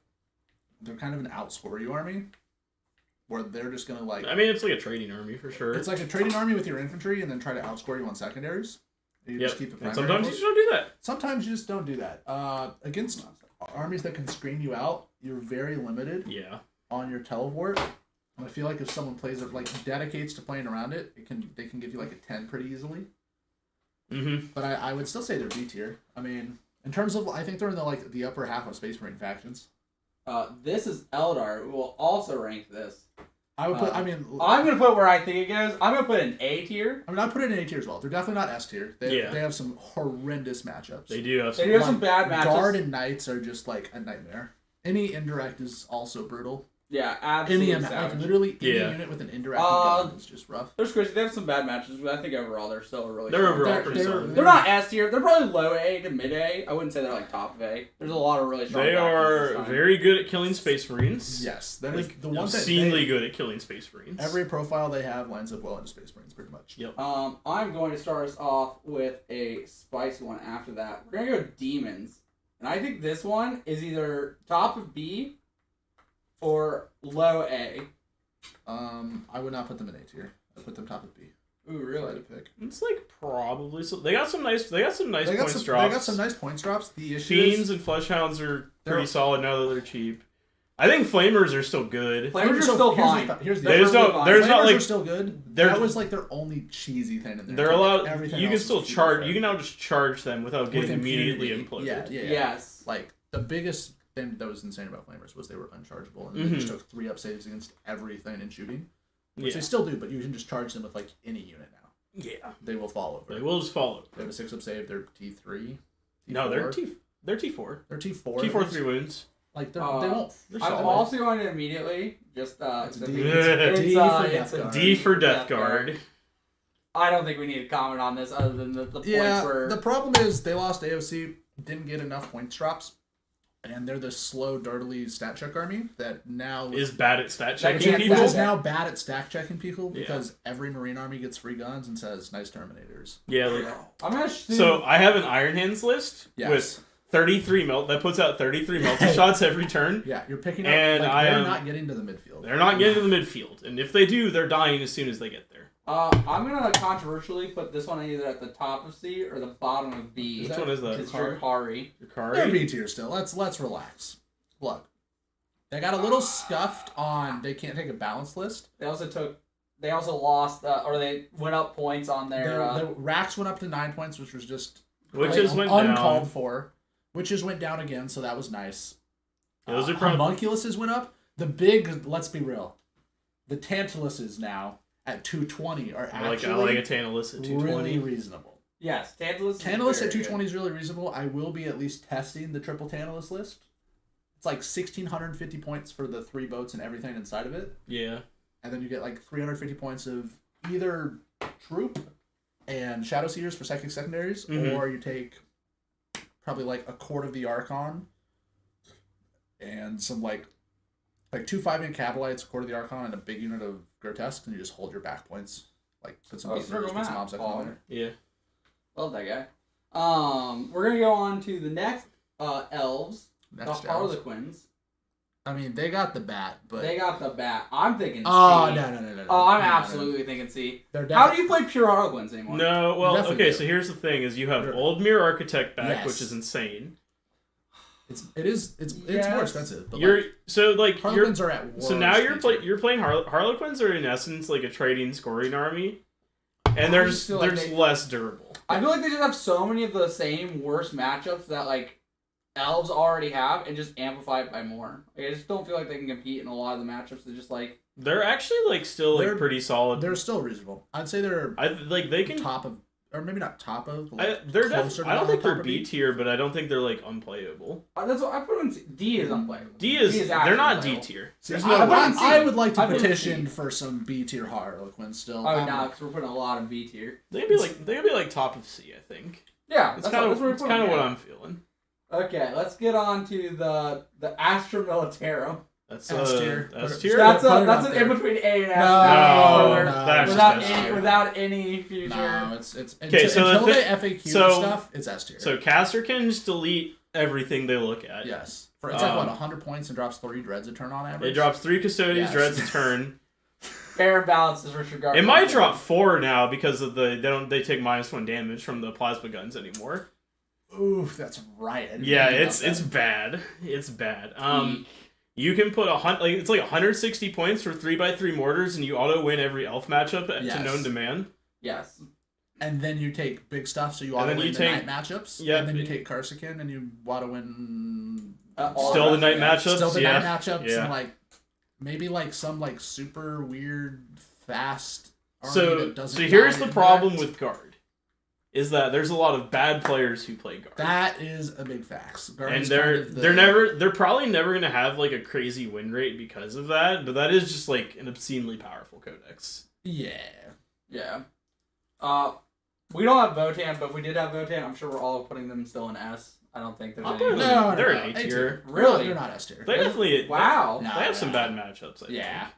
they're kind of an outscore you army, where they're just gonna like I mean, it's like a trading army for sure. it's like a trading army with your infantry, and then try to outscore you on secondaries. You Yep. just keep the And primary sometimes you close. just don't do that. Sometimes you just don't do that. Against armies that can screen you out, you're very limited Yeah. on your teleport. And I feel like if someone plays it, like dedicates to playing around it, they can give you like a 10 pretty easily. Mm-hmm. But I would still say they're B tier. I mean, in terms of, I think they're in the upper half of Space Marine factions. This is Eldar. We will also rank this. I would put. I'm gonna put where I think it goes. I'm gonna put an A tier. I put it in A tier as well. They're definitely not S tier. They Yeah. have some horrendous matchups. They do have They some. do have some bad matchups. Guard and Knights are just like a nightmare. Any indirect is also brutal. Yeah, absolutely. Like literally any Yeah. unit with an indirect gun is just rough. There's Christian. They have some bad matches, but I think overall they're still a really. They're strong overall team. pretty solid. They're not S tier. They're probably low A to mid A. I wouldn't say they're like top of A. There's a lot of really strong. They factions are this time. very good at killing Space Marines. Yes, that is Like, the one thing. obscenely good at killing Space Marines. Every profile they have lines up well into Space Marines, pretty much. Yep. I'm going to start us off with a spicy one after that. We're gonna go demons. And I think this one is either top of B or low A. I would not put them in A tier. I put them top of B. Ooh, If I really? had to pick. It's like probably so. They got some nice. They got some nice They got points some, drops. they got some nice points drops. The issue Fiends is and Fleshhounds are They're- pretty solid now that they're cheap. I think Flamers are still good. Flamers are so still here's fine. Here's the They just don't. There's Flamers not like are still good. they're- That was like their only cheesy thing in there. they're Like, allowed. everything You can else still was cheap charge. for You can now just charge them without with getting immediately impunity. imploded. Yeah. Yes. Like the biggest thing that was insane about Flamers was they were unchargeable and they just took 3-up saves against everything in shooting, which they still do. But you can just charge them with like any unit now. Yeah. They will fall over. They will just follow. They have a 6-up save. They're T3. No, they're T4. They're T4. They're T4. T4 3 wounds. Like they won't. They're I'm solid. also going to immediately just It's a it's D. a- It's a D it's, for it's Death a Guard. D for Death Guard. I don't think we need to comment on this other than the points Yeah, were. the problem is they lost AOC, didn't get enough points drops, and they're the slow, dirtily stat check army that now Is bad at stat That checking can't which people. is now bad at stack checking people Yeah. because every Marine army gets free guns and says nice Terminators. Yeah. Like, I'm gonna so I have an Iron Hands list Yes. with 33 melt that puts out 33 melty shots every turn. Yeah, you're picking up. And like, I they're am- not getting to the midfield. They're not getting to the midfield, and if they do, they're dying as soon as they get there. I'm gonna controversially put this one either at the top of C or the bottom of B. Which one is that? It's Drakari. They're Drakari? B tier still. Let's relax. Look, they got a little scuffed on. They can't take a balanced list. They also lost or they went up points on their. The racks went up to 9 points, which was just Witches went uncalled down. for. Witches went down again, so that was nice. Those are probably Homunculuses went up. The big, let's be real, the Tantaluses now at 220 are I like actually a Tantalus at really 220. reasonable. Yes, Tantalus. Tantalus at 220 is really reasonable. I will be at least testing the triple Tantalus list. It's like 1,650 points for the 3 boats and everything inside of it. Yeah. And then you get like 350 points of either Troop and Shadow Seers for psychic secondaries, or you take probably like a Court of the Archon and some like 2 5-inch Cabalites, a Court of the Archon, and a big unit of Grotesques, and you just hold your back points. Like put some Circle put some Map. obstacles on there. Yeah. Love that guy. We're gonna go on to the next elves, Next the elves. Harlequins. I mean, they got the bat, but They got the bat. I'm thinking oh C. no. Oh, I'm No, no, no. absolutely thinking C. They're How do you play pure Harlequins anymore? No, well, Definitely okay, do. so here's the thing, is you have Sure. Old Mirror Architect back, Yes. which is insane. It's Yes. more expensive. But You're, like, so, like, you're, Harlequins are at war. so now you're playing Harlequins are in essence like a trading scoring army, and they're I just, feel they're like just they- less durable. I feel like they just have so many of the same worst matchups that like elves already have, and just amplify it by more. Like, I just don't feel like they can compete in a lot of the matchups. They're just like They're actually like still like They're- pretty solid. They're still reasonable. I'd say they're They can. top of, or maybe not top of. But I, like they're closer to I don't the think they're top of B tier, but I don't think they're like unplayable. that's what I put in C. D is unplayable. D is they're actually not D unplayable. tier. See, There's I- no I way. wouldn't see- I would like to I wouldn't petition see. for some B tier Harlequins still. Oh no, because we're putting a lot of B tier. They could be like top of C, I think. Yeah, It's that's kind what of we're it's putting. kind of what yeah. I'm feeling. Okay, let's get on to the Astra Militarum. That's S tier. S Put tier. That's put it that's up an in there. between A and No, S. No, no, that's without just S any tier. without any future. No, it's Okay, so the until they thing- FAQ so- stuff, it's S tier. So Caster can just delete everything they look at. yes, it's like what 100 100 points and drops 3 dreads a turn on average. It drops 3 custodians, Yes. dreads a turn. Fair and balanced is Richard Gardner. It might drop 4 now because of they take -1 damage from the plasma guns anymore. Oof, that's right. I didn't Yeah, think about it's that. bad. It's bad. You can put it's like 160 points for 3x3 mortars, and you auto win every elf matchup to Yes. known demand. Yes. And then you take big stuff, so you And auto then win you the take- night matchups. yeah, And then you it- take Karsakin, and you auto win. All Still the rest night of it. matchups. Still the yeah. night matchups, Yeah. and like maybe like some like super weird fast. army So that doesn't so here's die the problem indirect. with guard, is that there's a lot of bad players who play guard. That is a big fact. And they're probably never gonna have like a crazy win rate because of that, but that is just like an obscenely powerful codex. Yeah. Yeah. We don't have Votan, but if we did have Votan, I'm sure we're all putting them still in S. I don't think there's I'll any. put them- No, they're no, an A A tier. tier. Really? They're not S tier. They definitely Wow. No. they have some bad matchups. I Yeah. think.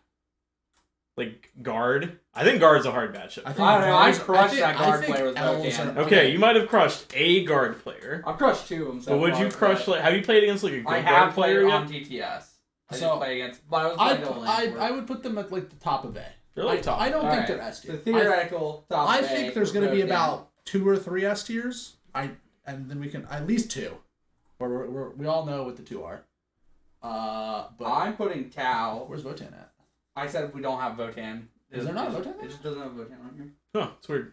like guard. I think guard's a hard matchup. I I don't know. I guards- crushed think- that I guard think player with elves Votan. are- Okay, you might have crushed a guard player. I've crushed 2 of them. So But would far, you crush like? Have you played against like a good I guard have player played yet? on TTS. I So, did play against, but I was playing double lanes. I would put them at like the top of A. They're like top. I don't think Alright. they're S tier. The theoretical top. I A think there's for going to be Votan. about 2 or 3 S tiers. And then we can at least 2. We all know what the 2 are. But I'm putting Tau. where's Votan at? I said we don't have Votan. Is there not a Votan there? It just doesn't have Votan on here. Huh, it's weird.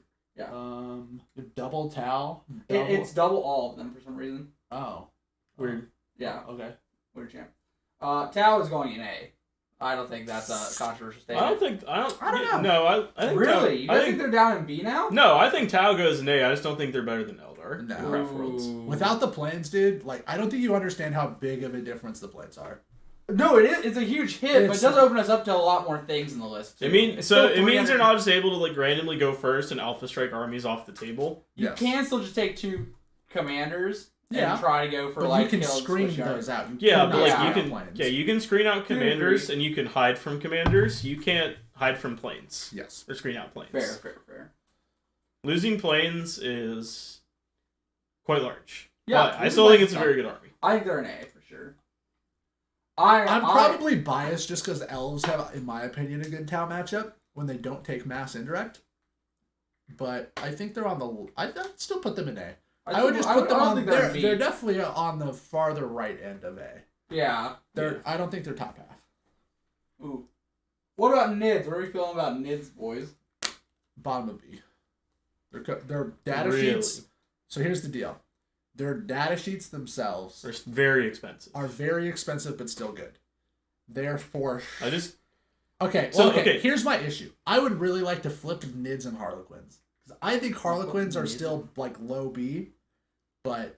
Double Tau. It's double all of them for some reason. Oh. Weird. Yeah, Okay. weird champ. Tau is going in A. I don't think that's a controversial statement. I don't know. No, I think Really? Tau, You guys think they're down in B now? No, I think Tau goes in A. I just don't think they're better than Eldar. No. in Craft Worlds. Without the planes, dude, like I don't think you understand how big of a difference the planes are. No, it is. It's a huge hit, but it It's- does open us up to a lot more things in the list. Too. It means It's so. still It means 300 they're not just able to like randomly go first and alpha strike armies off the table. You Yes. can still just take 2 commanders Yeah. and try to go for But like you can kills, screen switch yard. those out. You Yeah, cannot but like screen you out can. planes. Yeah, you can screen out commanders agree. and you can hide from commanders. You can't hide from planes Yes. or screen out planes. Fair. Losing planes is quite large. Yeah, But I losing still think planes it's a is very good army. I think they're an A for sure. I'm probably biased just because elves have, in my opinion, a good Tau matchup when they don't take mass indirect. But I think they're on the. I'd still put them in A. I would just put them on. They're definitely on the farther right end of A. Yeah. I don't think they're top half. Ooh. What about NIDS? What are we feeling about NIDS, boys? Bottom of B. Their data Really? sheets. So here's the deal. Their data sheets themselves They're very expensive. are very expensive but still good. Therefore, I just okay. So, Well, okay. okay. Here's my issue. I would really like to flip Nids and Harlequins. 'Cause I think Harlequins are still like low B, but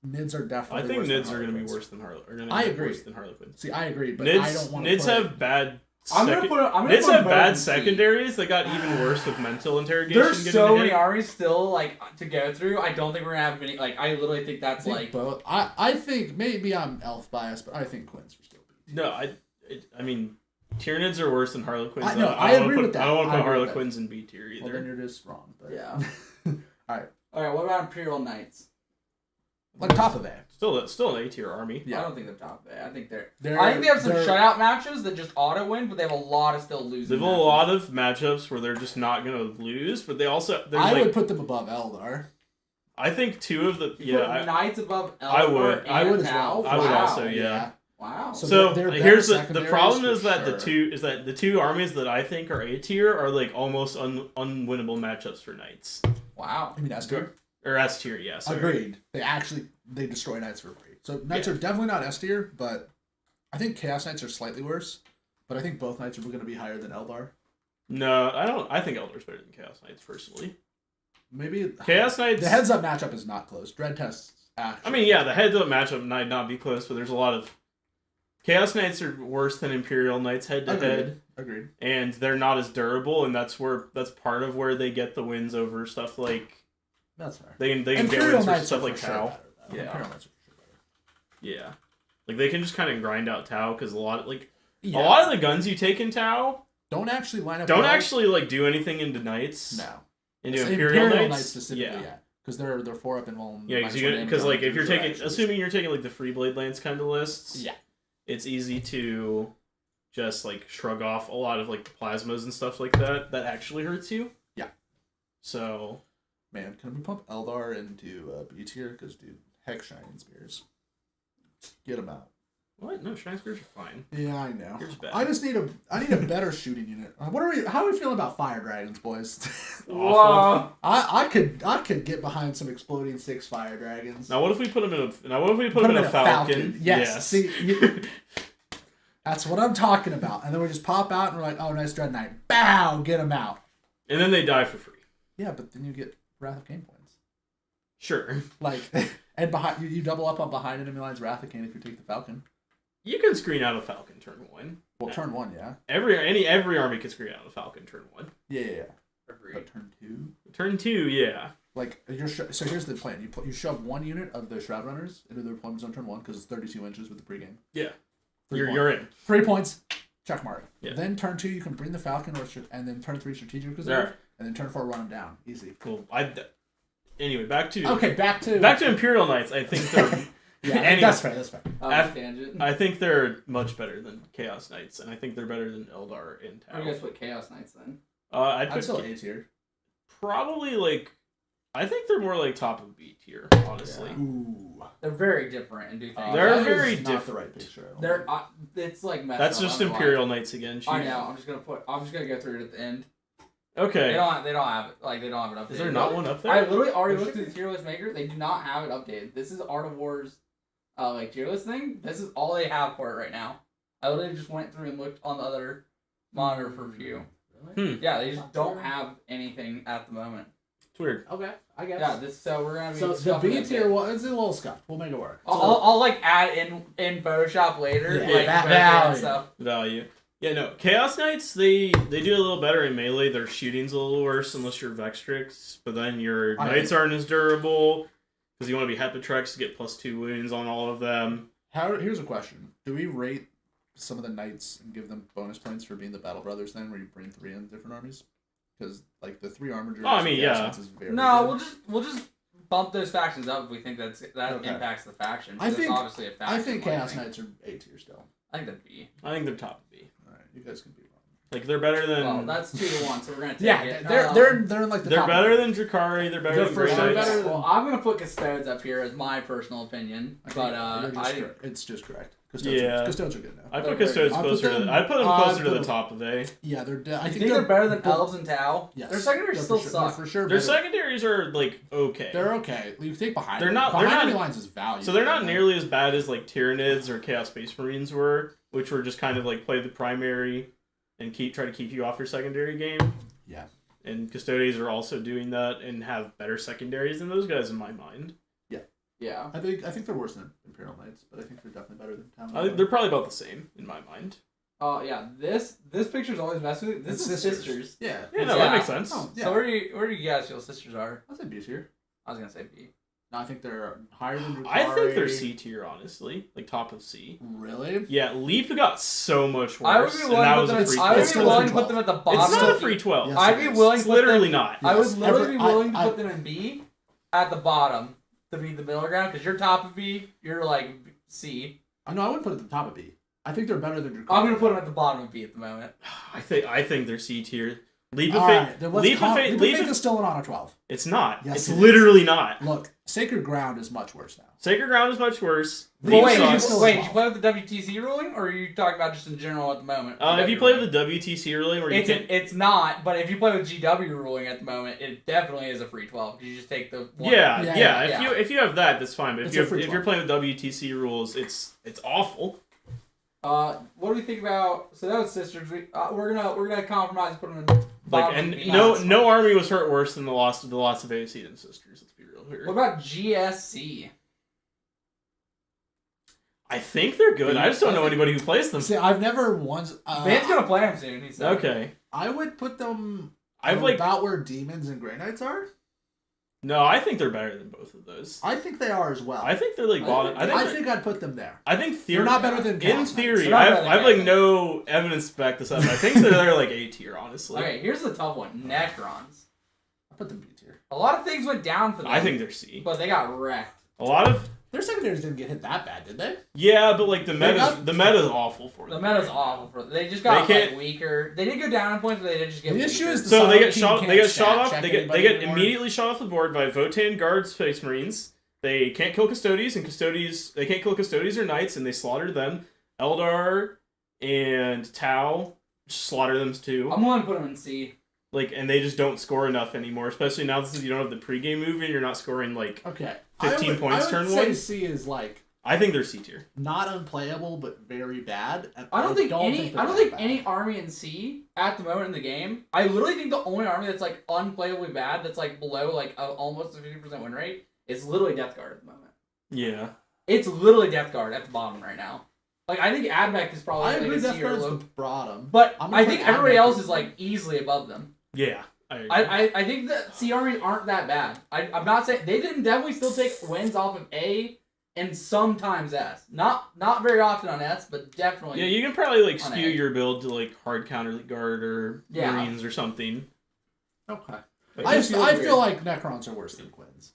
Nids are I definitely. think worse than Nids are going to be Harlequins. worse than Harlequins. I agree. Worse than Harlequins. See, I agree, but Nids, I don't want to. Nids have bad. I'm gonna put Nids them have both bad in C. secondaries that got even worse with mental interrogation. There's getting so hit. many armies still like to go through. I don't think we're gonna have any. Like I literally think I that's think like both. I think maybe I'm elf biased, but I think Quins are still B. No, I mean, Tyranids are worse than Harlequins. I know, don't I wanna agree put, with that. I don't want I to put agree with Harlequins in B tier either. Well, then you're just wrong. But yeah. all right, All right. What about Imperial Knights? like top of A. Still an A tier army. Yeah. I don't think they're top of A. I think They're- I think they have some they're- shutout matches that just auto win, but they have a lot of still losing. They have a matches. lot of matchups where they're just not going to lose, but they also there's I like would put them above Eldar. I think 2 of the You put Knights above Eldar I would. and I would as Tau? well. I would Wow. also yeah. Wow. So So they're better here's the secondaries problem for is that sure. the two armies that I think are A tier are like almost unwinnable matchups for Knights Wow. I mean, S tier. or S tier. Yeah, sorry. Agreed. They destroy Knights for free. So Knights are definitely not S tier, but I think Chaos Knights are slightly worse. But I think both Knights are going to be higher than Eldar. No, I don't. I think Eldar's better than Chaos Knights personally. Maybe Chaos Knights. the heads up matchup is not close. Dread tests. I mean, yeah, the heads-up matchup might not be close, but there's a lot of Chaos Knights are worse than Imperial Knights head-to-head, Agreed. and they're not as durable, and that's part of where they get the wins over stuff like That's fair. they can get Imperial wins for Knights stuff are like for sure Tau. better, though. Yeah. Imperial Knights are for sure better. Yeah, like they can just kind of grind out Tau because a lot of Yeah. a lot of the guns you take in Tau Don't actually line up. don't well. actually like do anything into Knights. No. Into It's Imperial Knights. specifically, yeah. Because they're 4 up and 1. Yeah, because like if you're taking, assuming you're taking like the Free Blade Lance kind of lists, Yeah. it's easy to just like shrug off a lot of like the plasmas and stuff like that actually hurts you. Yeah. So Man, can we pump Eldar into B tier? Because dude, heck, Shining Spears. Get them out. what? No, Shrine Spears are fine. Yeah, I know. Yours bad. I just need a better shooting unit. How are we feeling about Fire Dragons, boys? Whoa. I could get behind some exploding 6 Fire Dragons. Now what if we put them in a Falcon? Yes. See, that's what I'm talking about. And then we just pop out and we're like, oh, nice Dread Knight. Bow, get them out. And then they die for free. Yeah, but then you get Wrath of Cain points. Sure. Like, and behind you double up on behind enemy lines Wrath of Cain if you take the Falcon. You can screen out a Falcon turn 1. Well, turn 1, yeah. Every army can screen out a Falcon turn 1. Yeah. But turn 2. Turn 2, yeah. Like so here's the plan. You shove 1 unit of the Shroud Runners into their deployment zone turn 1 because it's 32 inches with the pregame. Yeah. 3 You're in. 3 points. Check mark. Yeah. Then turn 2, you can bring the Falcon, and then turn 3 strategic reserve, and then turn 4 run them down. Easy. Cool. Anyway, back to back to Imperial Knights. I think they're anyway, that's fair. Tangent. I think they're much better than Chaos Knights, and I think they're better than Eldar and Tau. I guess what Chaos Knights then? I'd I'm put still A tier. probably like. I think they're more like top of B tier, honestly. Yeah. Ooh. They're very different and do things. They're that very is not different. the right picture. I don't They're think. it's like messed That's up, just I don't know Imperial why. Knights again. Chief. I know. I'm just gonna go through it at the end. Okay. They don't have it. Like they don't have it updated. Is there not one up there? I literally already looked through the tier list maker. They do not have it updated. This is Art of War's like tier list thing. This is all they have for it right now. I literally just went through and looked on the other monitor for view. Hmm. Yeah, they just don't have anything at the moment. It's weird. Okay, I guess. Yeah, so we're gonna be. So the stuffing B it tier in. was a little scuffed. We'll make it work. I'll like add in Photoshop later. Yeah, like that Photoshop value. and stuff. Value. Yeah, no. Chaos Knights, they do a little better in melee. Their shooting's a little worse unless you're Vextrix, but then your Knights aren't as durable because you want to be Hepatrex to get +2 wounds on all of them. Here's a question: do we rate some of the Knights and give them bonus points for being the Battle Brothers? Then, where you bring 3 in different armies? Because like the 3 armored. Oh, I mean, yeah. Is very No, good. we'll just bump those factions up if we think that Okay. impacts the faction. I It's think- obviously a faction. I think like Chaos thing. Knights are A tier still. I think that'd be. I think they're top of B. All right, you guys can be wrong. Like they're better than. Well, that's 2-1, so we're gonna take Yeah, it. they're in like the they're top. better than Drakari. They're better They're than for Grey sure Knights. better than- Well, I'm gonna put Custodes up here as my personal opinion, but it's just correct. Custodes are good now. I put They're Custodes I put closer them- to. I put them I closer to put the them- top of A. Yeah, I I think they're better than Elves and Tau. Yes, Their secondaries they're still for sure, suck. they're for sure. Their better. secondaries are like okay. They're okay. You take behind. They're not- Behind they're not- enemy lines is value. So they're not nearly as bad as like Tyranids or Chaos Space Marines were, which were just kind of like play the primary and try to keep you off your secondary game. Yeah. And Custodes are also doing that and have better secondaries than those guys in my mind. Yeah. I think they're worse than Imperial Knights, but I think they're definitely better than Town. I think they're probably about the same in my mind. Oh yeah. This picture's always messed with me. This It's is sisters. Yeah. Yeah, no, Yeah. that makes sense. Oh, yeah. So where do you guys feel sisters are? I'll say B tier. I was gonna say B. No, I think they're higher than Drukhari. I think they're C tier, honestly, like top of C. Really? Yeah, Leap got so much worse. I would be and willing that to was put a them. free I would It's be 12. still willing to free put them at the bottom. It's not a of free 12. Yes. I'd be willing. It's to put literally them, not. I would Yes. literally be willing to I- put them in B, at the bottom, to be the middle ground. Because you're top of B, you're like C. No, I wouldn't put it at the top of B. I think they're better than Drukhari. I'm gonna put them at the bottom of B at the moment. I think they're C tier. Leap of All Faith. right, then let's Leap of Leap Faith. of Leap Faith of is still an honor 12. It's not. Yes, It's it is. literally not. Look, Sacred Ground is much worse now. Sacred Ground is much worse. Leap But Leap wait, Faith sucks. is still wait, a did you play with the WTC ruling, or are you talking about just in general at the moment? If you play with the WTC ruling, where you can, It's not, but if you play with GW ruling at the moment, it definitely is a free 12 because you just take the one. yeah. yeah. If you have that, that's fine. But It's if a free if you're 12. playing with WTC rules, it's awful. What do we think about? So that was sisters. We're gonna compromise and put them in. Like, bottom and of B. no army was hurt worse than the loss of AOC than Sisters. Let's be real here. What about GSC? I think they're good. I just don't know anybody who plays them. See, I've never once. Van's gonna play them soon. He said. Okay. I would put them I've like about where Demons and Grey Knights are. no. I think they're better than both of those. I think they are as well. I think they're like bottom. I think I'd put them there. I think theory. They're not better than in Chaos theory. They're not better I've than I've like Chaos no evidence to back this up. I think they're like A tier, honestly. Okay, here's the tough one. Necrons. I put them B tier. A lot of things went down for them. I think they're C. but they got wrecked. A lot of Their secondaries didn't get hit that bad, did they? yeah, but like the got- meta's awful for The them. meta's awful for them. They just got They can't- like weaker. They did go down in points, but they did just get The weaker. issue is the So they Silent get King shot. can't They get stat shot off. check They get anybody anymore. immediately shot off the board by Votan Guard Space Marines. They can't kill Custodes, and they can't kill Custodes or Knights, and they slaughter them. Eldar and Tau slaughter them too. I'm willing to put them in C. Like, and they just don't score enough anymore. Especially now since you don't have the pregame move and you're not scoring like. Okay. 15 points I turn would say one? C is like I think they're C tier. not unplayable, but very bad. And I don't think they're any that bad. army in C at the moment in the game. I literally think the only army that's like unplayably bad, that's like below like almost a 50% win rate, is literally Death Guard at the moment. Yeah. It's literally Death Guard at the bottom right now. Like I think Admech is probably I like agree a Death C or Guard's low, the bottom. but I'm gonna I put think everybody Admech else as is like easily above them. Yeah. I agree. I think that C armies aren't that bad. I'm not saying they didn't definitely still take wins off of A and sometimes S. Not very often on S, but definitely. Yeah, you can probably like on skew A. your build to like hard counter guard or Yeah. Marines or something. Okay. Like, I just feels feel weird. like Necrons are worse than Quins.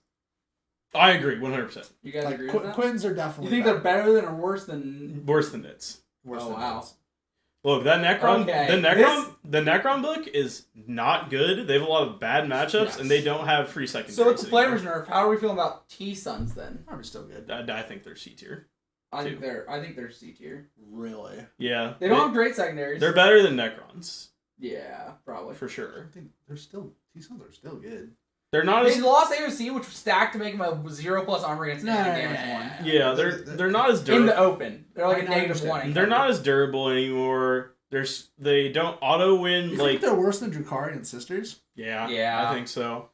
I agree 100%. You guys Like agree with that? Quins are You definitely. think they're better than or worse than? Worse than Nits. Worse Oh, than wow. Quins. Look, that Necron, Okay, the Necron book is not good. They have a lot of bad matchups, Yes. and they don't have free secondaries. So with the anymore. Flamers nerf, how are we feeling about T-Suns then? Probably still good. I think they're C tier. I think they're C tier. Really? Yeah, They don't have great secondaries. They're better than Necrons Yeah, probably. for sure. I think they're still T-Suns are still good. They're not They as lost AOC, which was stacked to make him a 0+ armor against No, anything no, damage no, one. no. yeah. They're not as In the durable. open, they're like a I -1. understand. in They're cover. not as durable anymore. They don't auto win You like think they're worse than Drukhari and Sisters? yeah. Yeah. I think so.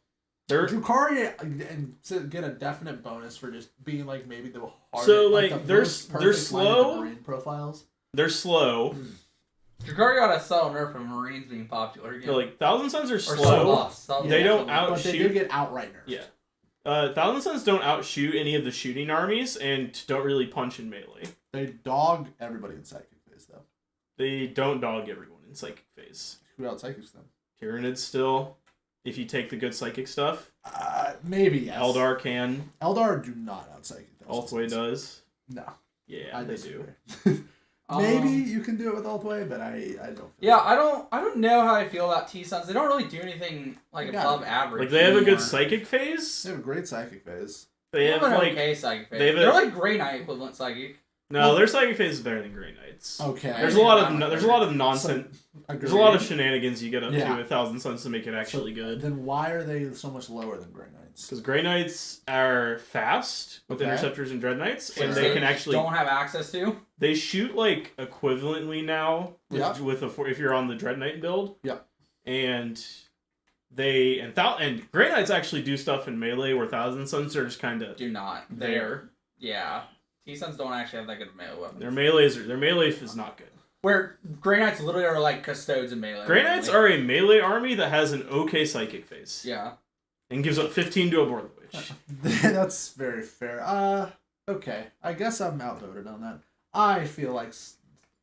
They're Drukhari and to get a definite bonus for just being like maybe the hardest. So, like, the they're most they're perfect slow. Marine profiles. they're slow. Drukhari got a subtle nerf from Marines being popular again. They're like Thousand Suns are or slow. buffs. Subtle They don't buffs. But they do outshoot. get outright nerfed. Yeah. Thousand Suns don't outshoot any of the shooting armies and don't really punch in melee. They dog everybody in psychic phase though. They don't dog everyone in psychic phase. Who out psychics them? Tyranids still, if you take the good psychic stuff. Maybe yes. Eldar can. Eldar do not out psychic those. Althway does. No, Yeah, I they disagree. do. Maybe you can do it with Althway, but I don't. Feel Yeah, I don't know how I feel about T-Suns. They don't really do anything like They got above it. average. Like, they have a good anymore. psychic phase. They have a great psychic phase. They have, an like... okay psychic phase. they have a- They're like Grey Knight equivalent psychic. No, their psychic phase is better than Grey Knights. Okay. There's a lot of nonsense. Agreed. There's a lot of shenanigans you get up Yeah. to with Thousand Suns to make it actually So, good. Then why are they so much lower than Grey Knights? Because Grey Knights are fast with Okay. Interceptors and Dread Knights, and Which they can actually... don't have access to. They shoot, like, equivalently now with, Yeah. if you're on the Dread Knight build. Yeah. And and Grey Knights actually do stuff in melee where Thousand Suns are just kind of... Do not. There. Yeah. T-Suns don't actually have that good melee weapons. Their melee is not good. Where Grey Knights literally are like custodes in melee. Grey Knights are a melee army that has an okay psychic phase. Yeah. And gives up 15 to a Boar the Witch. That's very fair. Okay. I guess I'm outvoted on that. I feel like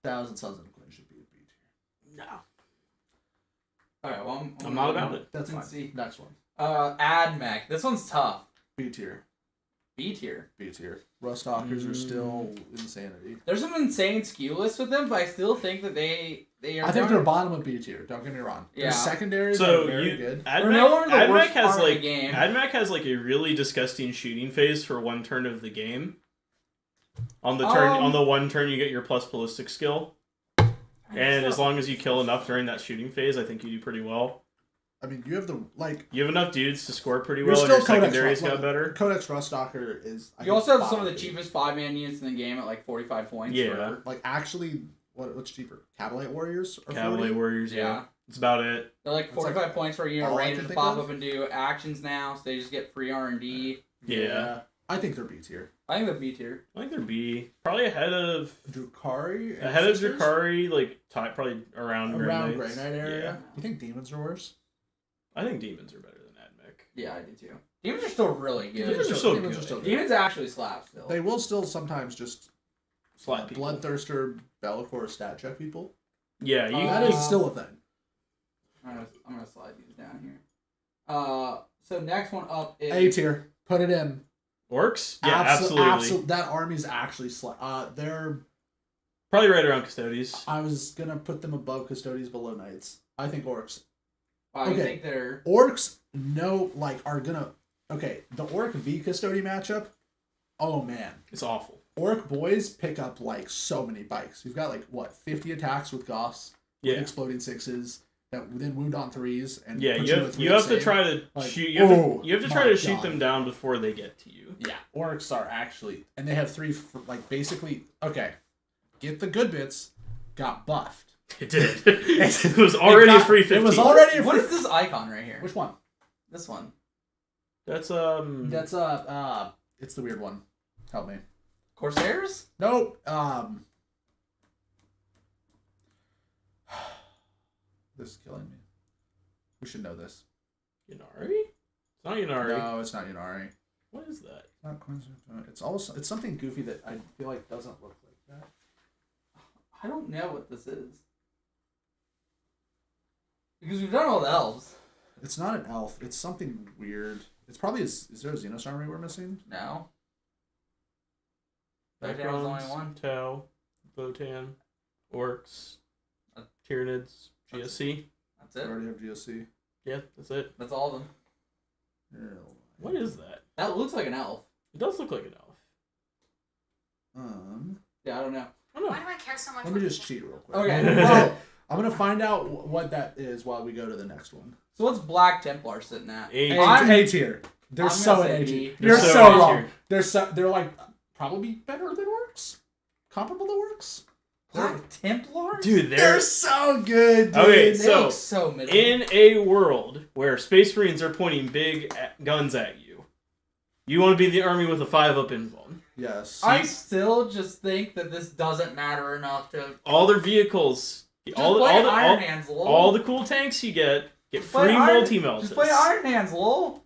Thousand Suns and Quinn should be a B tier. No. Alright, well, I'm not about it. That's fine. Let's see. Next one. AdMech. This one's tough. B tier. B tier. B tier. Rustalkers are still insanity. There's some insane skew lists with them, but I still think that they are. I think they're bottom of B tier. Don't get me wrong. Yeah. Their secondaries So are very good. They're no longer the AdMech worst has part of the like game. AdMech has like a really disgusting shooting phase for one turn of the game. On the one turn you get your plus ballistic skill. And as long as you kill enough during that shooting phase, I think you do pretty well. I mean, you have the You have enough dudes to score pretty You're well, and still your secondaries got better. Codex Rustalker is. I You think, also have some of bottom the B. cheapest 5-man units in the game at like 45 points. Yeah. Like actually, what's cheaper? Cavalite Warriors or Cavalry 40? Warriors, yeah. Yeah. That's about it. They're like That's 45 like points for a unit all I range can to think pop of. up and do actions now, so they just get free R&D. Yeah. I think they're B tier. I think they're B tier. I think they're B. Probably ahead of Drukhari. and Ahead of Sisters? Drukhari, like probably around Around Grey Grey Knights. Knight area. Yeah. You think demons are worse? I think demons are better than AdMech. Yeah, I do too. Demons are still really good. Demons are so demons good. are still good. Demons actually slap still. They will still sometimes just Slap people. bloodthirster Bellacore stat check people. Yeah, you. That is still a thing. I'm gonna slide these down here. So next one up is A tier. Put it in. Orcs? Yeah, absolutely. That army's actually they're. Probably right around Custodes. I was gonna put them above Custodies, below Knights. I think Orcs. I okay. think they're Orcs are gonna. Okay, the Orc v Custody matchup. Oh man, It's awful. Orc boys pick up like so many bikes. You've got like what 50 attacks with Goths, with Yeah. exploding sixes that then wound on threes and Yeah, put you with have to save. try to Like, shoot. You have to try my to shoot God. them down before they get to you. Yeah, Orcs are actually, and they have three like basically. Okay, get the good bits. Got buffed. It did. It was already a free 15. It was already a what free. is this icon right here? Which one? This one. That's That's it's the weird one. Help me. Corsairs? Nope. This is killing me. We should know this. Yunari. It's not Yunari. No, it's not Yunari. What is that? Not coincidence. It's also it's something goofy that I feel like doesn't look like that. I don't know what this is. Because we've done all the elves. It's not an elf. It's something weird. It's probably is there a Xenos army we're missing? No. There was only one. Tau, Votan, Orcs, Tyranids, GSC. That's I it. already have GSC. Yeah, that's it. That's all of them. What is that? That looks like an elf. It does look like an elf. Yeah, I don't know. I don't Why know. do I care so much? Let me just cheat real quick. Okay. Well, I'm gonna find out what that is while we go to the next one. So what's Black Templar sitting at? A- I'm- A tier. They're I'm so gonna in say A B. tier. They're You're so so A wrong. tier. They're like probably better than Orcs. Comparable to Orcs. Black Templars? Dude, They're so good, dude. Okay, They so, look so middle. in a world where Space Marines are pointing big guns at you, you want to be the army with a 5-up invuln. Yes. I still just think that this doesn't matter enough to All their vehicles, just all play the Iron Hands, lol. all the cool tanks you get Play free Iron- multi-meltas. Just play Iron Hands, lol.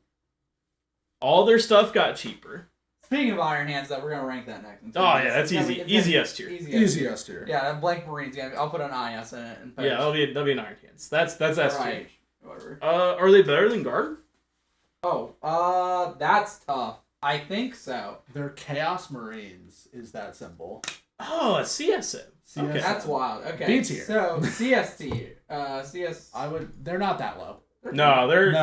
All their stuff got cheaper. Speaking of Iron Hands, though, we're gonna rank that next. Oh yeah, that's easy. Easy S tier. Easy. S tier. Yeah, that Blank Marine's gonna. I'll put an IS in it and Yeah, that'll be an Iron Hands. That's S tier. right. Whatever. Are they better than Guard? Oh, that's tough. I think so. They're Chaos Marines is that symbol. Oh, a CSM. Okay. That's wild. Okay. B tier. So CST. CS. They're not that low. No, they're No.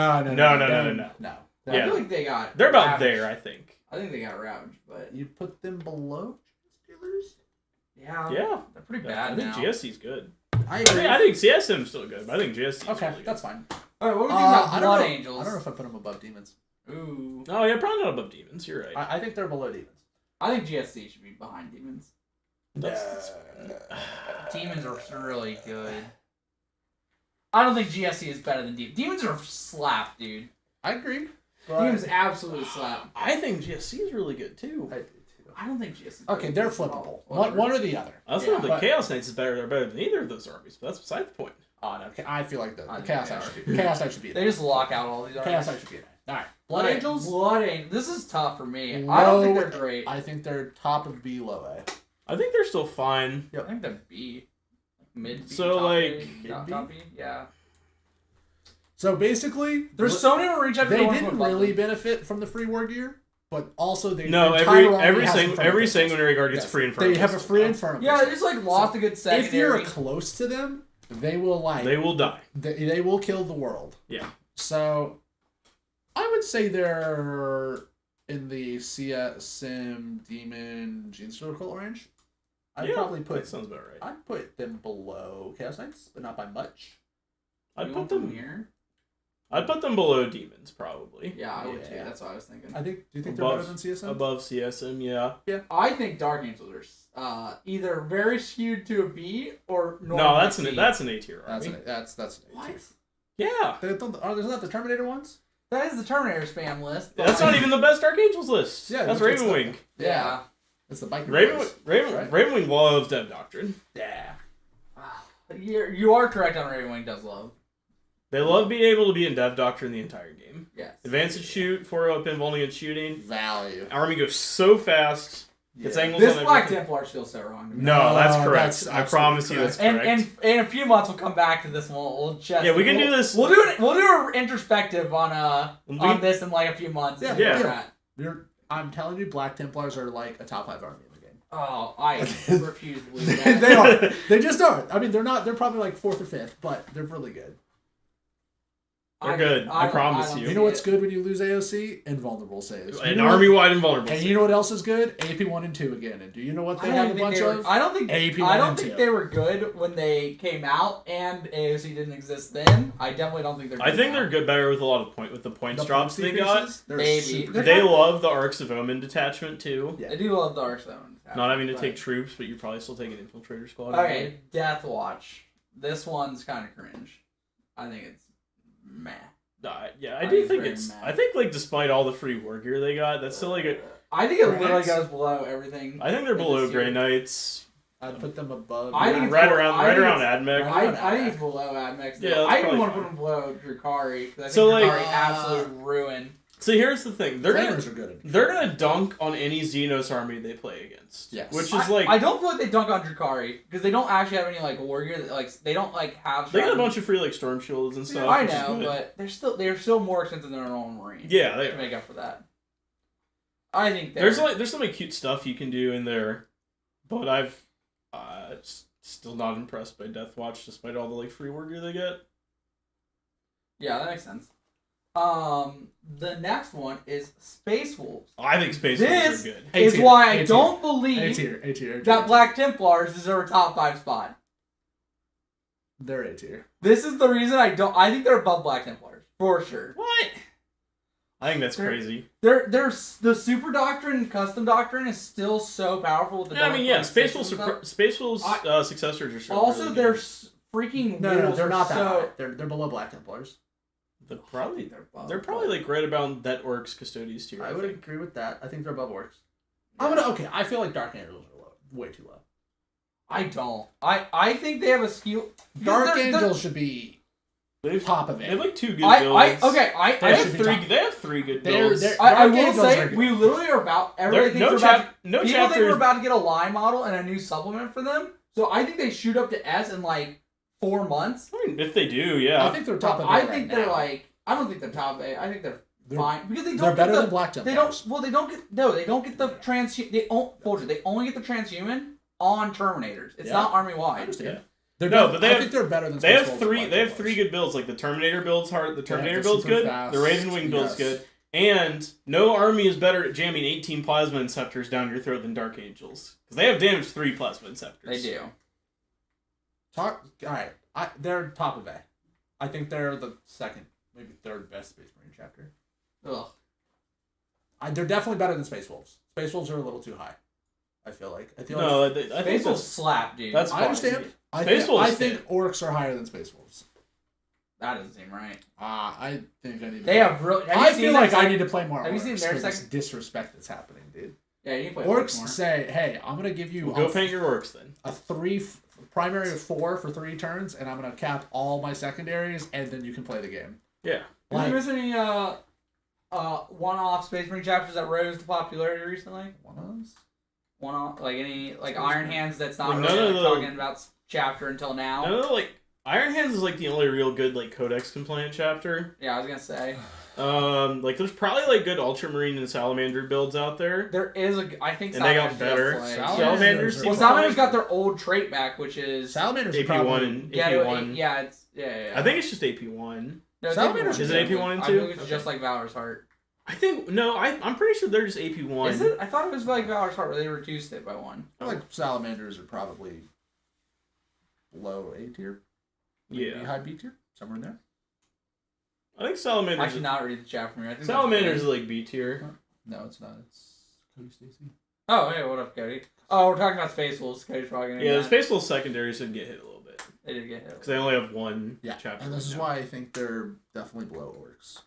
I Yeah. feel like they got. they're about ravaged. there, I think. I think they got ravaged, but You put them below Steelers? yeah, Yeah, they're pretty I bad think now. GSC's good. I I agree. think CSM's still good, but I think GSC's Okay, really good. that's fine. All right, what do we think about I Blood don't know, Angels? I don't know if I put them above demons. Ooh, Oh yeah, probably not above demons. You're right. I think they're below demons. I think GSC should be behind demons. That's- Demons are really good. I don't think GSC is better than demons. Demons are slap, dude. I agree. Demons absolutely slap. I think GSC is really good too. I do too. I don't think GSC. Okay, they're flippable. One or the other. I also Yeah, don't think but- Chaos Knights is better. They're better than either of those armies, but that's beside the point. Oh no, I feel like the I think Chaos they Knight are. should be. Chaos Knight should be. They just lock out all these. Chaos Knight should be. All right. Blood Okay, Angels. Blood Angels. This is tough for me. I don't think Low- they're great. I think they're top of B, low A. I think they're still fine. I think they're B. Mid B. So, top like, A, mid-B? top B. Yeah. So basically, There's so many Marine chapters. they I wanna didn't put above really them. benefit from the free war gear, but also they No, their entire army every has sing, Inferno every pistols. sanguinary guard gets Yes, free Inferno. They have a pistols free now. Inferno. Yeah, they pistol. just like lost a good secondary. If you're close to them, they will They will die. they will kill the world. Yeah. So, I would say they're in the Sim Demon Gene Circle range. I'd probably that put sounds about right. I'd put them below Chaos Knights, but not by much. I'd You put want them here. I'd put them below demons probably. Yeah, I would too. Yeah. That's what I was thinking. Do you think they're Above- better than CSM? Above CSM, yeah. I think Dark Angels are either very skewed to a B or No, normal that's C. an A tier That's army. that's an A What? tier. Yeah. There's not the Terminator ones. That is the Terminator spam list. but- That's not even the best Dark Angels list. Yeah, That's it's Ravenwing. Yeah. It's the biker. boys. Ravenwing Right? loves Dev Doctrine. Yeah. You are correct on Ravenwing does love. They love being able to be in Dev Doctrine the entire game. Yes. Advance and shoot, 4-up invulning and shooting. Value. Army goes so fast. Its angles This on Black everything. Templar feels so wrong to me. No, that's No, correct. that's I absolutely promise you correct. that's correct. And in a few months we'll come back to this and we'll just Yeah, we can do this- We'll do an introspective on We- this in like a few months. Yeah, and see where yeah. we're at. I'm telling you, Black Templars are like a top 5 army in the game. Oh, I refuse to believe that. They are. They just are. I mean, they're not. They're probably like 4th or 5th, but they're really good. They're good. I promise don't you. see You know what's it. good when you lose AOC? Invulnerable saves. An army-wide invulnerable. And you know what else is good? AP 1 and 2 again. And do you know what they have a bunch of? I don't think AP I don't one think and they two. were good when they came out, and AOC didn't exist then. I definitely don't think they're. Good I think now. they're good better with a lot of points The drops they points got. decreases, they're Maybe. super They're good. They love the ARKS of Omen detachment too. Yeah. I do love the Ark Zone. Not having to but- take troops, but you probably still take an infiltrator squad. Okay, Death Watch. This one's kind of cringe. I think it's meh. Yeah, I I do think think very it's. mad. I think like despite all the free war gear they got, that's still like a. I think it literally Grants? goes below everything. I think they're in below this Grey year. Knights. I'd put them above. I think it's right below- around I think it's- Admech. I think it's below Admex. Yeah, that's I even probably want to fine. put them below Drukari because I think So, like- Drukari absolute ruin. See, here's the thing. Flamers are good. They're gonna dunk on any Xenos army they play against. Yes. Which is like I don't feel like they dunk on Drakari because they don't actually have any like warrior that, like they don't like have. they got a bunch of free like storm shields and stuff. I which is know, good. but they're still more expensive than their normal marine. Yeah, they to are. make up for that. I think There's some like cute stuff you can do in there, but I've still not impressed by Death Watch despite all the like free warrior they get. Yeah, that makes sense. The next one is Space Wolves. I think Space Wolves are good. Is A-tier, why I A-tier. don't believe A-tier. that Black Templars deserve a top 5 spot. They're A-tier. This is the reason I think they're above Black Templars for sure. What? I think that's crazy. There's the Super Doctrine and Custom Doctrine is still so powerful with the. I mean, yeah, Space Wolves stuff. successors are so Also, really they're good. freaking. No, rules they're are not that so. high. They're below Black Templars. They're probably They're like right about that Orcs Custodies tier. I I would think. agree with that. I think they're above Orcs. Yeah. I feel like Dark Angels are low, way too low. I don't. I think they have a skill. Dark Angels should be They've top of They have it. like 2 good I builds. okay. They should have be three. top. They have 3 good They're- builds. they're- I Dark will Angels say are good. we literally are about everybody no thinks we're about. no People chapter. think we're about to get a line model and a new supplement for them. So I think they shoot up to S in like 4 months. I mean, if they do, yeah. I think they're top of it. I right think now. they're like. I don't think they're top 8. I think they're fine because they don't. They're get better the, than Black Templars. They don't. Well, they don't get. No, they don't get the They only get the transhuman on Terminators. It's Yeah. not army I wide. understand. No, They're but they I have- think they're better than They Space have Wolves 3. and They have Black 3 Templars. good builds. Like the Terminator build's hard. The Terminator the build's super good. fast, The Raven Wing build's yes. good. And no army is better at jamming 18 Plasma Inceptors down your throat than Dark Angels because they have damaged 3 Plasma Inceptors. They do. All right. They're top of A. I think they're the second, maybe third best Space Marine chapter. Ugh. They're definitely better than Space Wolves. Space Wolves are a little too high. I feel like. I No, I think Space Wolves that's slap, dude. that's I fine. understand. I Space Wolves I think stand. Orcs are higher than Space Wolves. That doesn't seem right. I think I need. They have real. Have you I seen feel their like I sec- need to play more. have you Orcs seen their for this second- disrespect that's happening, dude? Yeah, you can play Orcs more. say, "Hey, I'm gonna give you Well, go paint your Orcs then. a primary of 4 for 3 turns, and I'm gonna cap all my secondaries, and then you can play the game." Yeah. Did Like- you miss any one-off Space Marine chapters that rose to popularity recently? One-offs? One-off, like any like Space Iron Marine. Hands that's not Like, really none of like, the- talking about chapter until now. No, like Iron Hands is like the only real good like Codex compliant chapter. Yeah, I was gonna say Like there's probably like good Ultramarine and Salamander builds out there. there is a. I think And they got Salamander's better. just, like- Salamanders are Well, seem Salamander's fine. got their old trait back, which is Salamanders are AP1 probably... and yeah, AP1. yeah, it's yeah. I think it's just AP1. no, it's Salamanders AP1. is it AP1 and I 2? believe it's just like Valor's Heart. I think no, I'm pretty sure they're just AP1. Is it? I thought it was like Valor's Heart where they reduced it by 1. I feel like Salamanders are probably low A tier. Maybe Yeah. high B tier. Somewhere in there. I think I Salamanders. should not read the chat from here. I think Salamanders that's is like B tier. No, it's not. It's Cody Stacy. Oh, hey, what up, Cody? Oh, we're talking about Space Wolves. Cody's probably gonna. Yeah, the get Space Wolf secondaries did get hit a little bit They did get hit. because they only have 1 Yeah, chapter. and this is right now. why I think they're definitely below Orcs.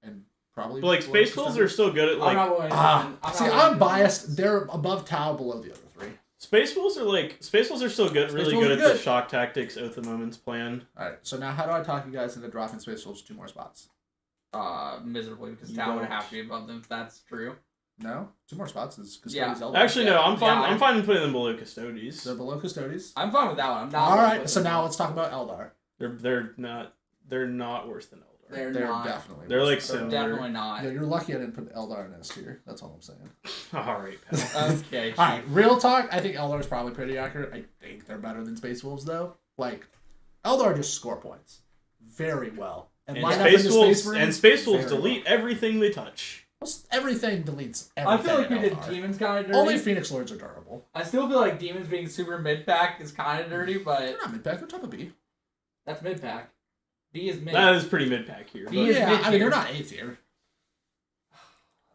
And probably... But like below Space Wolves are still good at I'm like not willing. I'm biased. They're above Tau, below the other 3. Space Wolves are still good, Space really Wolves good are at the good. shock tactics, Oath of Moments plan. Alright, so now how do I talk you guys into dropping Space Wolves 2 more spots? Miserably because You Tau would don't. have to be above them if that's true. No? 2 more spots is Yeah. Custodes Elder. Actually, no, I'm fine. Yeah, I'm fine with putting them below Custodes. They're below Custodes. I'm fine with that one. I'm not. Alright, so now let's talk about Eldar. They're not worse than Eldar. they're not. definitely They're like They're similar. definitely not. Yeah, you're lucky I didn't put Eldar in S tier. That's all I'm saying. All right, pal. Okay. Alright, real talk, I think Eldar is probably pretty accurate. I think they're better than Space Wolves, though. Like, Eldar just score points very well. And line up into Space Wolves very delete everything they touch. Almost everything deletes everything. I feel like we in did Eldar. demons kind of dirty. Only Phoenix Lords are durable. I still feel like demons being super mid pack is kind of dirty, but They're not mid pack, they're top of B. that's mid pack. B is mid. That is pretty mid pack here. B but- is Yeah, mid-tier. I mean, they're not A tier.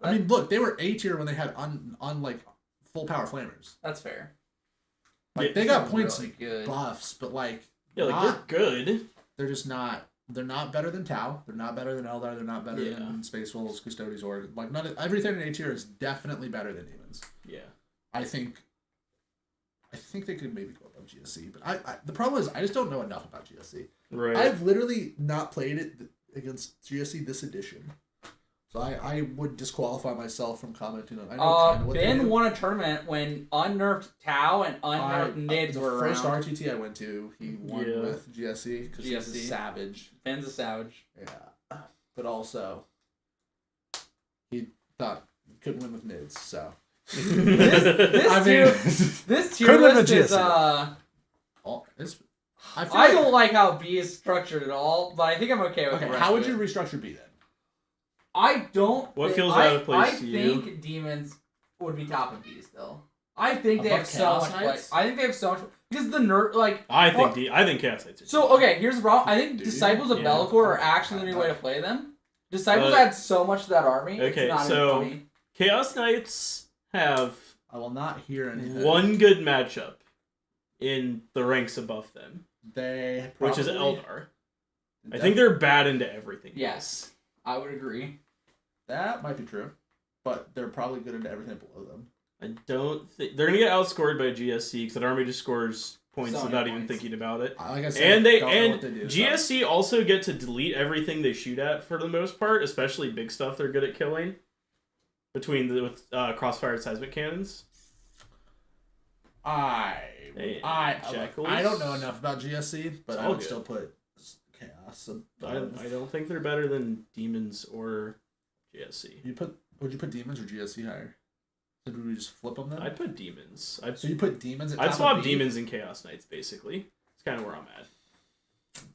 I mean, look, they were A tier when they had like full power flamers. That's fair. Like, Yeah, they got They're points really good. buffs, but like, Yeah, like not- they're good. they're just not. They're not better than Tau. They're not better than Eldar. They're not better Yeah. than Space Wolves, Custodes, or like everything in A tier is definitely better than demons. Yeah. I think they could maybe go above GSC, but the problem is I just don't know enough about GSC. Right. I've literally not played it against GSC this edition. So I would disqualify myself from commenting on. I know kind of what they Ben do. won a tournament when unnerved Tau and unnerved Nids the were first around. RTT I went to, he won with GSE because he's a GSE. savage. Ben's a savage. Yeah, but also he thought he couldn't win with Nids. So This tier Could've been list is I I don't like how B is structured at all, but I think I'm okay with Okay, the rest how would of you it. restructure B then? I don't. What thi- feels I, out of place I to you? think demons would be top of B still. I think they Above have so Chaos much play. Knights? I think they have so much because the nerd like. I think Chaos Knights are So okay, here's the problem. I think Dude, Disciples of yeah. Bellicor are actually the only way to play them. Disciples But- add so much to that army. Okay, it's not so- even funny. Chaos Knights have I will not hear anything. one good matchup in the ranks above them, They which is probably- Eldar. I think they're bad into everything. Yes, I would agree. that might be true, but they're probably good into everything below them. I don't think they're gonna get outscored by GSC because that army just scores points So many without even points. thinking about it. Like I said, And they don't know and what they do, so- GSC also get to delete everything they shoot at for the most part, especially big stuff they're good at killing. Between with crossfire seismic cannons. Hey, Jackals. I don't know enough about GSC, but It's I all would good. still put Chaos I above. don't think they're better than demons or GSC. Would you put demons or GSC higher? So did we just flip them then? I'd put demons. So you put demons at I'd top swap of B? demons and Chaos Knights, basically. It's kind of where I'm at.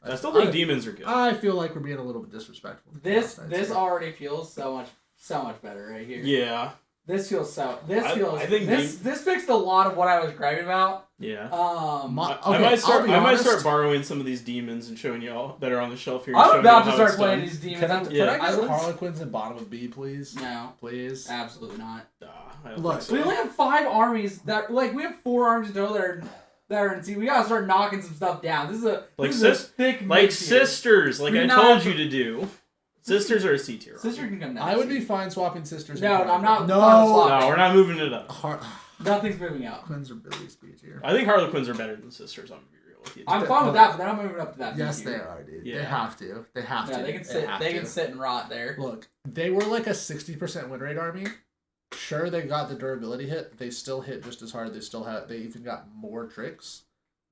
I I- still think I- demons are good. I feel like we're being a little bit disrespectful. to This Chaos Knights here. already feels so much better right here. Yeah, This feels I think this fixed a lot of what I was griping about. yeah. Um, I My- might okay, start. I'll be I might honest. start borring some of these demons and showing y'all that are on the shelf here. I'm showing about y'all to how start it's playing done. these demons. Can I Yeah. get was- Harlequins in bottom of B, please? No, Please. absolutely not. I don't Look, think so. We only have 5 armies that we have 4 armies in total that are in C. We gotta start knocking some stuff down. This is a thick like mix here. sisters, like We I not told have you to- to do. Sisters are a C tier. Sister can come down. I would be fine swapping sisters. No, and I'm not No, fine swapping. No, we're not moving it up. Nothing's moving up. Harlequins are Billy's B tier. I think Harlequins are better than sisters. I'm gonna be real with you. I'm fine with that, but they're not moving up to that. Yes, B they tier. are, dude. Yeah. They have to. They have Yeah, to. they can sit. have They to. can sit and rot there. Look, they were like a 60% win rate army. Sure, they got the durability hit. They still hit just as hard. They even got more tricks.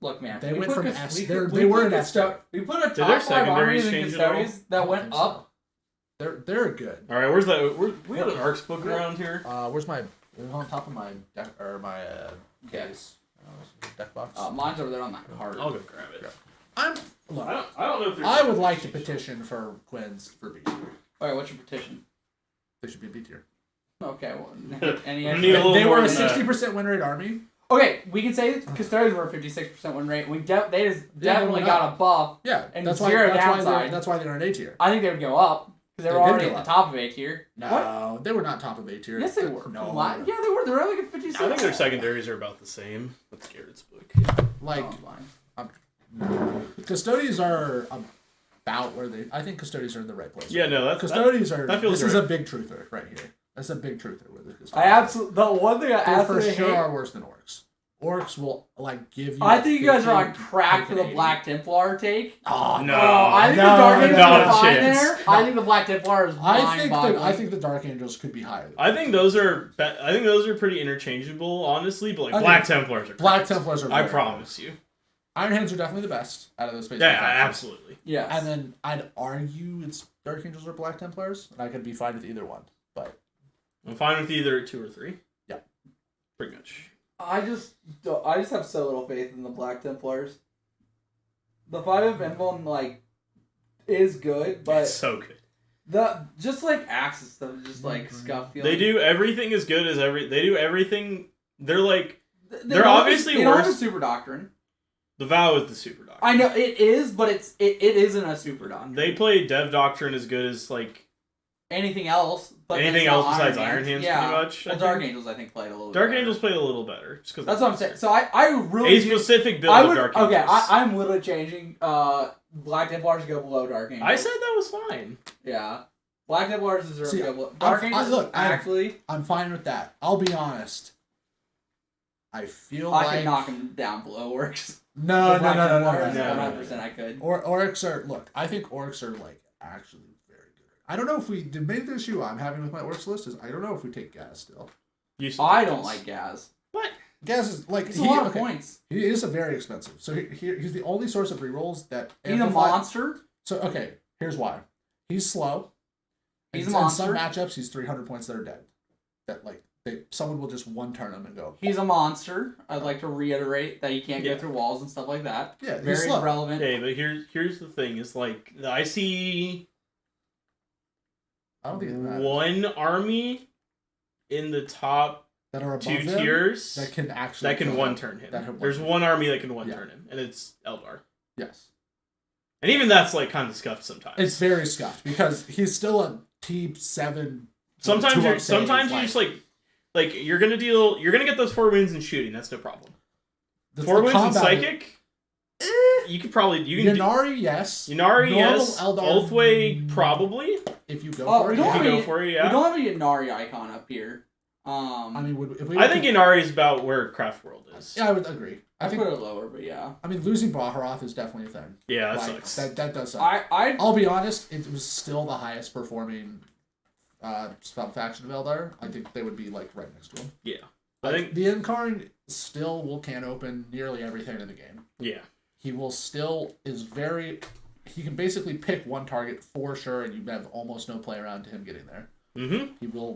Look, man. They we went put from cus- S- we they're- put- they we were put an S custo- We put a Did their top 5 secondaries armies in change at all? custodies that I went think so. up. They're good. All right, where's that? We have an ARKS book around here. Where's my? It's on top of my deck or my Yes. deck box. Mine's over there on that card. I'll go grab it. Look, I don't know if there's. I would like to petition for Quins for B tier. Alright, what's your petition? They should be a B tier. Okay, well, any We need a little They more were a than that. 60% win rate army. Okay, we can say custodians were a 56% win rate. They they definitely went got a buff. Yeah, And that's zero why. downside. That's why they're an A tier. I think they would go up because they were They did already go at up. the top of A tier. No, they were not top of A tier. Yes, they were. No, Yeah, they were. They were like a 56. I think their secondaries are about the same. That's Garrett's book. like Oh, fine. custodians are about where they. I think custodians are in the right place. Yeah, no, that's Custodians are. that feels This is right. a big truther right here. That's a big truther with the custodians. I absolutely. The one thing I They for absolutely sure hate. are worse than orcs. Orcs will give you. I think you guys are on 50, crack for the 80. Black Templar take. Oh No. I think no, the Dark Angels not are a fine chance. there. I think the Black Templar is I think the Dark Angels could be higher. I think those are. I think those are pretty interchangeable, honestly. But like Okay. Black Templars are. Black great. Templars are. I very promise you. good. Iron Hands are definitely the best out of those spaces. Yeah, absolutely. Yes. And then I'd argue it's Dark Angels or Black Templars, and I could be fine with either one. But I'm fine with either 2 or 3. Yeah. Pretty much. I just have so little faith in the Black Templars. The 5 of Emblem is good, but It's so good. just Axis stuff is just scuff feeling. They do everything as good as They do everything. They're like They're obviously they don't have worse- a super doctrine. the Vow is the super doctrine. I know it is, but it isn't a super doctrine. They play Dev Doctrine as good as anything else, but anything that's else not besides Iron Hands, yeah. pretty much. Well, I Dark think. Angels I think played a little. Dark bit Angels better. played a little better, just because That's what I'm saying. So I really a specific build I of would Dark Angels. okay. I'm literally changing Black Templars to go below Dark Angels. I said that was fine. yeah. Black Templars deserve See, to go below Dark Angels. Actually, I'm fine with that. I'll be honest. I feel I like could knock them down below Orcs. no. The Black Templars, no. 100% I could. Orcs are I think orcs are actually very good. I don't know if we... The main issue I'm having with my Orcs list is I don't know if we take Gaz still. I don't like Gaz. What? Gaz is like... It's a lot of points. He is a very expensive. So he's the only source of rerolls that... He's a monster. So, okay, here's why. He's slow. He's a monster. In some matchups, he's 300 points that are dead. That, like, someone will just one-turn him and go... He's a monster. I'd like to reiterate that he can't go through walls and stuff like that. Yeah, he's very slow. relevant. Okay, but here's the thing. Is like, I see... I don't think it matters. One army in the top that are above 2 them tiers that can actually one-turn him. There's one army that can one-turn him, and it's Eldar. Yes. And even that's like kind of scuffed sometimes. It's very scuffed because he's still a T7. Sometimes you just like you're gonna get those 4 wounds in shooting. That's no problem. 4 wounds in psychic. You can Ynnari, yes. Ynnari, yes. Eldar, Ulthwé, probably. If you go for it. Yeah. We don't have a Ynnari icon up here. I mean, I think Ynnari is about where Craft World is. Yeah, I would agree. I think put it lower, but yeah. I mean, losing Baharoth is definitely a thing. Yeah, that sucks. That does suck. I'll be honest, it was still the highest performing faction of Eldar. I think they would be like right next to him. Yeah. I think the Incarn still can open nearly everything in the game. Yeah. He will still he can basically pick one target for sure, and you have almost no play around to him getting there. Mm-hmm. He will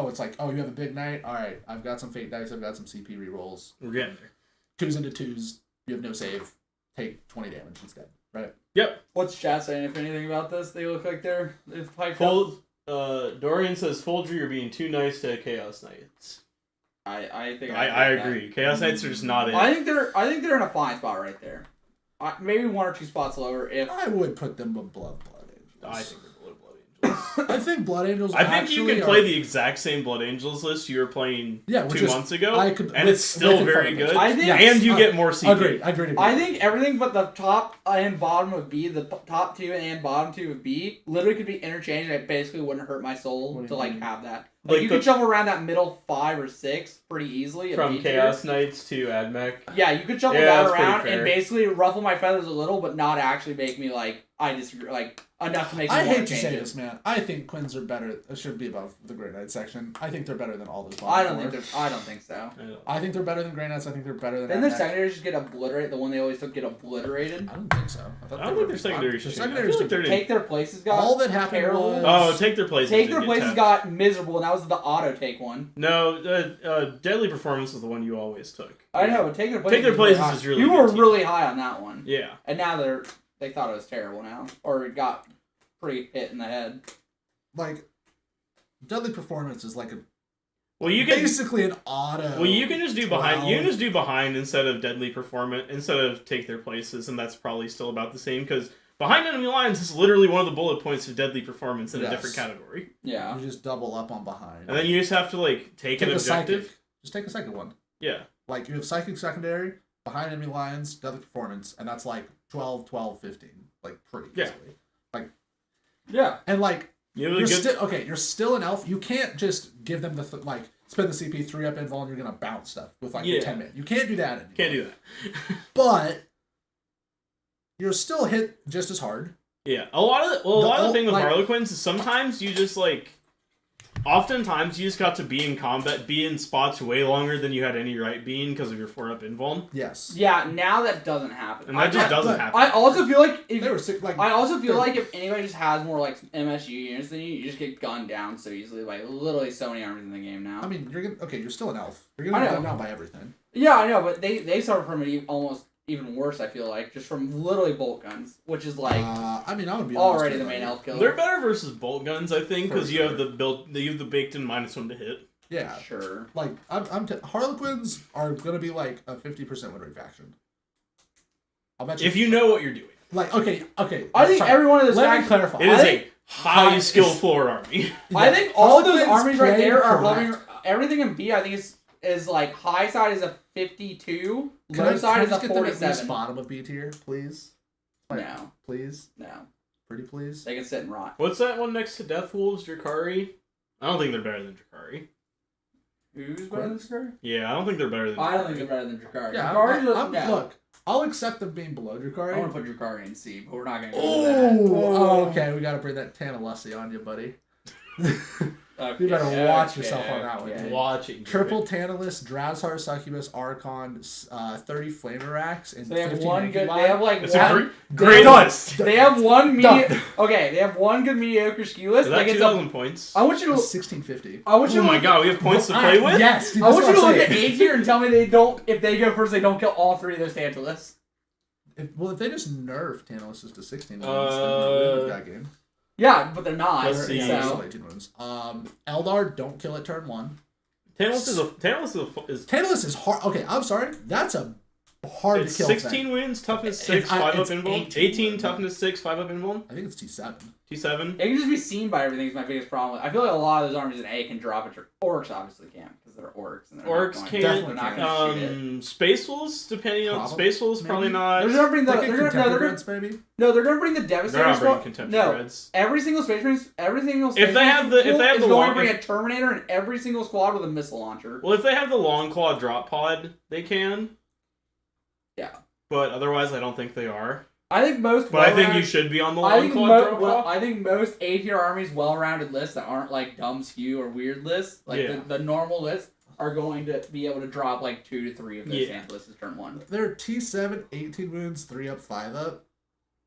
it's like, you have a big night? Alright, I've got some fate dice, I've got some CP rerolls. We're getting there. 2s into 2s, you have no save, take 20 damage instead, right? Yep. What's chat saying, if anything, about this? They look like they're piped Dorian says, Folger, you're being too nice to Chaos Knights. I think I agree. Chaos Knights are just not it. I think they're in a fine spot right there. Maybe 1 or 2 spots lower. If I would put them above Blood Angels. I think they're below Blood Angels. I think Blood Angels. I think you can play the exact same Blood Angels list you were playing 2 months ago, and it's still very good. I think, and you get more CP. Agreed. I think everything but the top and bottom of B, the top 2 and bottom 2 of B, literally could be interchanged. And it basically wouldn't hurt my soul to have that. Like you could shuffle around that middle 5 or 6 pretty easily. From Chaos Knights to Admech. Yeah, you could shuffle that around and basically ruffle my feathers a little, but not actually make me I disagree, enough to make me I want hate to to say change this, man. I think Quins are better. Should be above the Grey Knight section. I think they're better than all those. I don't think so. I think they're better than Grey Knights. I think they're better than. Didn't their secondaries just get obliterated? The one they always took get obliterated. I don't think so. I don't think their secondaries. Take their places got all that happened terrible. was take their places. Take their places got miserable, and that was the auto take one. No, Deadly Performance is the one you always took. I know, but take their places is really. You were really high on that one. Yeah. And now they thought it was terrible now, or it got pretty hit in the head. Deadly Performance is basically an auto. Well, you can just do behind. You can just do behind instead of Deadly Performance instead of take their places, and that's probably still about the same because behind enemy lines is literally one of the bullet points of Deadly Performance in a different category. Yeah. You just double up on behind, and then you just have to take an objective. Psychic. Just take a second one. Yeah. You have Psychic secondary behind enemy lines, Deadly Performance, and that's 12, 12, 15, pretty easily. Yeah. And you're still an elf. You can't just give them the spend the CP 3-up invul and you're gonna bounce stuff with 10 minutes. You can't do that anymore. Can't do that. But you're still hit just as hard. Yeah. A lot of the thing with Harlequins is sometimes you just oftentimes you just got to be in combat, be in spots way longer than you had any right being because of your 4-up invuln. Yes. Yeah, now that doesn't happen. And that just doesn't happen. I also feel like if if anybody just has more MSU units than you just get gunned down so easily by literally so many armies in the game now. I mean, you're still an elf. You're gonna get gunned down by everything. Yeah, I know, but they suffer from it almost even worse, I feel like, just from literally bolt guns, which is I would be already the main elf killer. They're better versus bolt guns, I think, because you have the baked in -1 to hit. Yeah, sure. Harlequins are gonna be a 50% win rate faction. I'll bet you. If you know what you're doing. Okay. I think every one of those. Let me clarify. It is a highly skilled floor army. I think all of those armies right there are having everything in B. I think is high side is a 52, low side is a 47. Bottom of B tier, please. No. Please. No. Pretty please. They can sit and rot. What's that one next to Death Wolves, Drakari? I don't think they're better than Drakari. Who's better than Drakari? Yeah, I don't think they're better than Drakari. I don't think they're better than Drakari. Yeah, look, I'll accept them being below I Drukari. want to put Drukari in C, but we're not going to go into Oh, okay. We got to bring that Tanalessi on you, buddy. that. Okay, You better watch yourself on that one, okay. dude. Watch it. Triple Tantalus, Drowsar, Succubus, Archon, 30 Flamer Racks, and So they have 15 one good. Incubi. They have like It's a one. great list. They have one Done. Okay, they have one good mediocre skew list. Is Like that it's 2,000 points? I want you to. 1650. I want you Oh to my look- god, we have points to play with? Yes, dude, I want that's you to what look I'm at saying. A tier and tell me they don't. If they go first, they don't kill all three of those Tantalus. If they just nerf Tantalus to 16 wins, then we've got game. Yeah, but they're not. Let's see. Yeah, So. so 18 wins. Eldar, don't kill at turn 1. Tantalus is Tantalus is hard. Okay, I'm sorry. That's a hard it's to kill 16 thing. wins, toughness 6, It's 5 up it's invuln. 18 18 wins. toughness 6, 5 up invuln. I think it's T7. T7. It can just be seen by everything is my biggest problem. I feel like a lot of those armies in A can drop it. Orcs obviously can't because they're orcs. And they're Orcs not can't. They're not going to shoot it. Space Wolves, depending on Probably, Space Wolves, probably maybe. not. They're gonna bring the. They They're get gonna, no, Contemporary they're gonna, Reds, maybe? no, they're gonna bring the They're Devastator not bringing squad. Contemporary No, Reds. every single space marine, every single space If they have the- if they have is the going long- to bring a Terminator in every single squad with a missile launcher. Well, if they have the long claw drop pod, they can. Yeah. But otherwise, I don't think they are. I think most. But I think you well-rounded- should be on the I long think, claw drop pod. I think most A tier armies, well-rounded lists that aren't like dumb skew or weird lists, like Yeah. the normal lists, are going to be able to drop like 2 to 3 of those Yeah. lists as turn 1. They're T7, 18 wounds, 3 up, 5 up.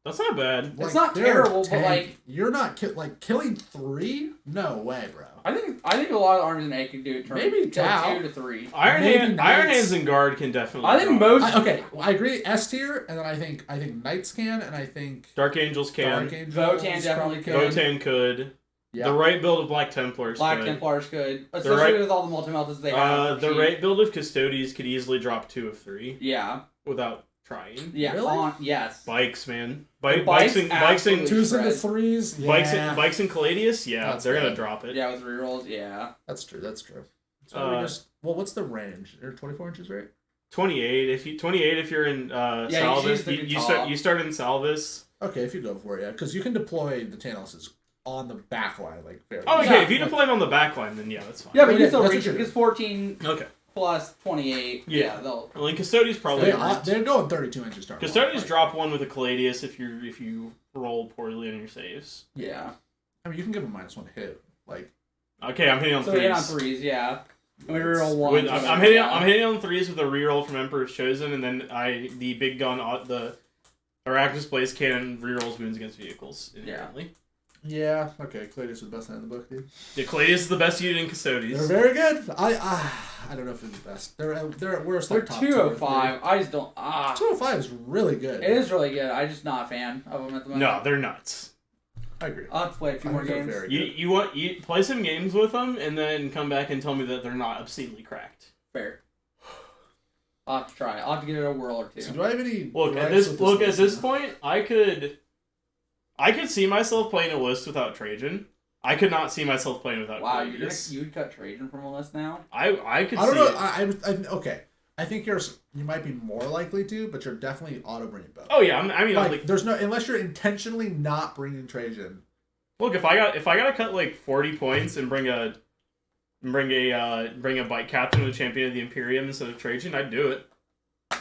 That's not bad. It's not they're terrible, but, tank. like- You're not killing 3? No way, bro. I think a lot of armies in A can do it turn Maybe kill Tau. 2 to 3. Iron Maybe Hands Knights. and Guard can definitely. I think drop. most. Okay, well, I agree. S tier, and then I think Knights can, and I think Dark Angels can. Dark Angels Votan definitely probably could. Votan could. Yeah. The right build of Black Templars Black could. Templars could, especially right- with all the multi-meltas they have. The cheap. right build of Custodies could easily drop 2 of 3 Yeah, without trying. yeah, Really? yes. Bikes, man. The Bikes and absolutely- 2s into Spread. 3s. Yeah. Bikes and Caladius, yeah, That's they're gonna bad. drop it. Yeah, with rerolls, yeah. That's true. So we what's the range? They're 24 inches, right? 28 if you're in you Salvis. use the You start in Salvis. Okay, if you go for it, yeah, because you can deploy the Tanuses on the back line, like very. Oh, okay. Yeah, if you deploy them on the back line, then yeah, that's fine. Yeah, but you Okay, can still that's reach it what because 14 Okay. plus 28. Yeah. They'll. Well, and Custodies probably. They're going 32 inches. Turn Custodies one, drop 1 with a Caladius if you roll poorly on your saves. Yeah. I mean, you can give them -1 hit. Like, Okay, I'm hitting on So 3s. hit on 3s, yeah. And we reroll 1. With, I'm hitting on 3s with a reroll from Emperor's Chosen, and then the big gun the Arachnus Blaze Cannon rerolls wounds against vehicles inherently. yeah, okay, Cladius is the best hand in the book, dude. The Caladius is the best unit in They're Custodies. very good. I don't know if they're the best. They're at worst. They're like top 205. 2 or I just don't. 205 is really good. It is really good. I'm just not a fan of them at the moment. No, they're nuts. I agree. I'll have to play a few more I think they're games. very good. You play some games with them, and then come back and tell me that they're not obscenely cracked. Fair. I'll have to try. I'll have to give it a whirl or two. So do I have any? Look at gripes this. with At list? this point, I could see myself playing a list without Trajan. I could not see myself playing without. Wow, Claudius. you'd cut Trajan from a list now? I could. I don't see know. It. Okay. I think you might be more likely to, but you're definitely auto bringing both. Oh yeah, I mean, like, there's no unless you're intentionally not bringing Trajan. look, if I got to cut like 40 points and bring a bike captain with a champion of the Imperium instead of Trajan, I'd do it.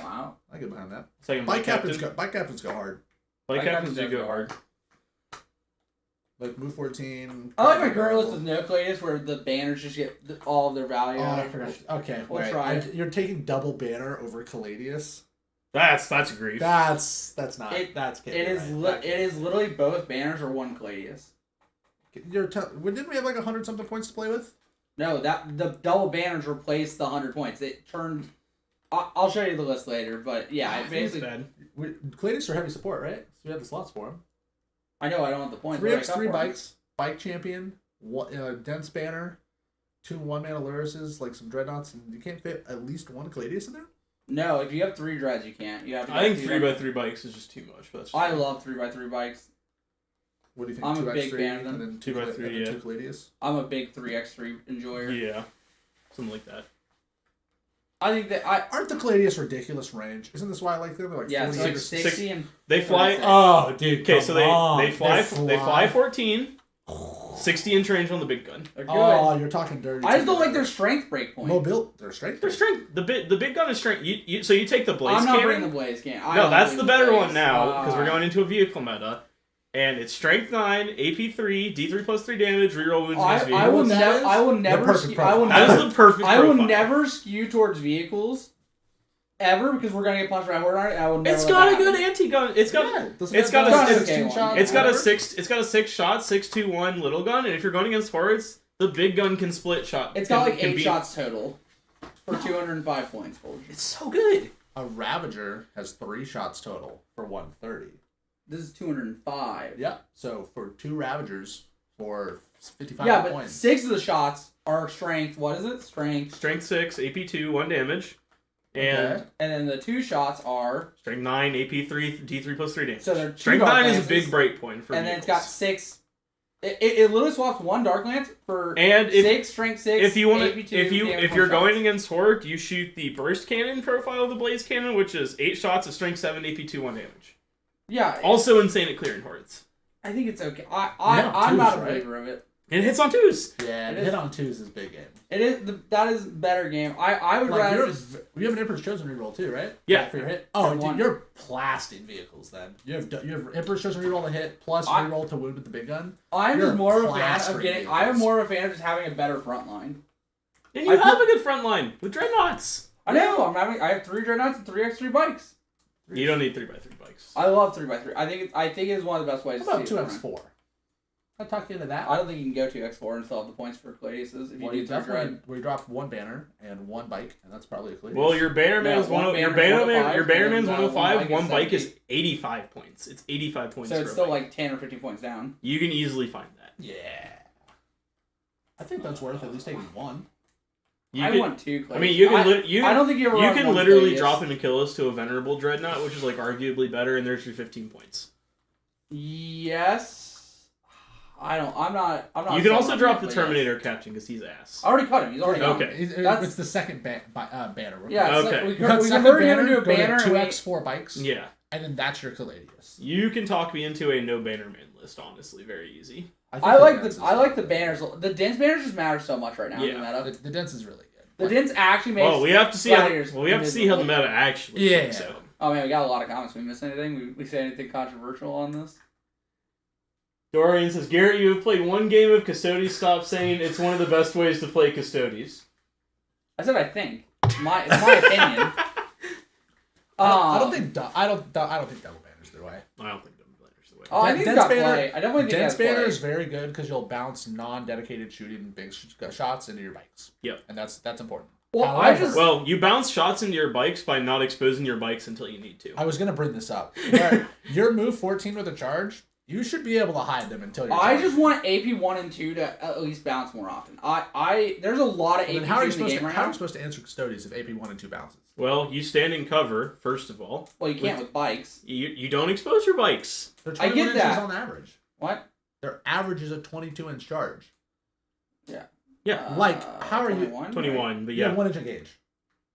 Wow. I get behind that. Second Bike captains go hard. Bike Bike captains do captains go go hard. Like move 14. I like my current list with no Cladius where the banners just get all of their value. Oh, out I of forgot. it. Okay, We'll wait. try it. You're taking double banner over Caladius. That's grief. That's not. It- that's It is literally both banners or one Cladius. Didn't we have like 100 something points to play with? No, that the double banners replaced the 100 points. It turned. I'll show you the list later, but yeah, it It's basically. bad. Cladius are heavy support, right? So we have the slots for him. I know I don't want the points. 3x3 but I got bikes, bike champion, dense banner, 2 1-mana Lurises, like some dreadnoughts, and you can't fit at least one Caladius in there? No, if you have 3 dreads, you can't. You have to. I think 3x3 bikes is just too much. But that's I love 3x3 bikes. What do you think? I'm a 2x3 big fan of them. and then 2x3, and then yeah. 2 Caladius? I'm a big 3x3 enjoyer. yeah, something like that. I think that Aren't the Caladius ridiculous range? Isn't this why I like them? They're like yeah, 40 it's like or 60 and They fly. 46. Oh, dude. Okay, so they fly 14. 60-inch range on the big gun. They're good. Oh, you're talking dirty. I just don't like their strength break point. Their strength. Their strength. The big gun is strength. So you take the blaze I'm not cannon. bringing the blaze cannon. No, that's the better one now because we're going into a vehicle meta, and it's strength 9, AP 3, D3 plus 3 damage, reroll wounds against vehicles. I will never. That is the perfect. I will profile. never skew towards vehicles. Ever, because we're gonna get punched by a horde on it. I will never. It's got a good anti-gun. It's got a 6 shot, 6-2-1 little gun, and if you're going against hordes, the big gun can split shot. It's got like 8 shots total for 205 points. It's so good. A Ravager has 3 shots total for 130. This is 205. Yeah. So for 2 Ravagers for 55 yeah, but points. 6 of the shots are strength. What is it? Strength 6, AP 2, 1 damage. And then the 2 shots are strength 9, AP 3, D3 plus 3 damage. So they're strength 9 is a big break point for and vehicles. then it's got 6. It literally swaps 1 Dark Lance for 6 strength 6. If you want AP 2, if you're going against horde, you shoot the burst cannon profile of the blaze cannon, which is 8 shots of strength 7, AP 2, 1 damage. Yeah. Also insane at clearing hordes. I think it's okay. I'm not a believer of it. It hits on 2s. Yeah, hit on 2s is big game. It is that is better game. I would rather just. You have an Emperor's Chosen reroll too, right? Yeah. For your hit. Oh, dude, you're blasting vehicles then. You have Emperor's Chosen reroll to hit plus reroll to wound with the big gun. I'm just more of a fan of getting. I am more of a fan of just having a better front line. And you have a good front line with dreadnoughts. I know. I have 3 dreadnoughts and 3 X3 bikes. You don't need 3x3 bikes. I love 3x3. I think it is one of the best ways. How about 2x4? I'll talk you into that. I don't think you can go 2x4 and still have the points for Cladius's if you do 3 dread. We drop 1 banner and 1 bike, and that's probably a Cladius. Well, your bannerman is your bannerman's 105. 1 bike is 85 points. It's 85 points. So it's still like 10 or 15 points down. You can easily find that. Yeah. I think that's worth at least taking 1. I want 2 Cladius. I mean, you can. I don't think you ever. You can literally drop an Achilles to a venerable dreadnought, which is like arguably better, and there's your 15 points. Yes. I'm not. You can also drop the Terminator captain because he's ass. I already cut him. He's already gone. Okay. It's the second banner. Yeah. Okay. Like, we convert him into a banner. 2x4 bikes. Yeah. And then that's your Caladius. You can talk me into a no banner man list. Honestly, very easy. I like the banners. The dense banners just matter so much right now. Yeah. In the meta. The dense is really good. The dense actually makes. Well, we have to see how the meta actually. Yeah. Shakes out. Oh man, we got a lot of comments. We miss anything? We say anything controversial on this? Dorian says, Garrett, you have played 1 game of Custodes. Stop saying it's one of the best ways to play Custodes. I said I think. It's my opinion. I don't think double banners their way. I don't think double banners the way. Oh, I think Dense banner, play. I definitely think Dense play. banner is very good because you'll bounce non-dedicated shooting big shots into your bikes. Yep. And that's important. Well, Well, you bounce shots into your bikes by not exposing your bikes until you need to. I was gonna bring this up. Your move 14 with a charge, you should be able to hide them until you're I just want AP 1 and 2 to at least bounce more often. There's a lot of AP 2 in the game right now. How are you supposed to answer Custodes if AP 1 and 2 bounces? Well, you stand in cover, first of all. Well, you can't with bikes. You don't expose your bikes. They're 21 I get inches that. on average. What? Their average is a 22-inch charge. Yeah. How are 21? you? 21, but You yeah. have 1 inch of gauge.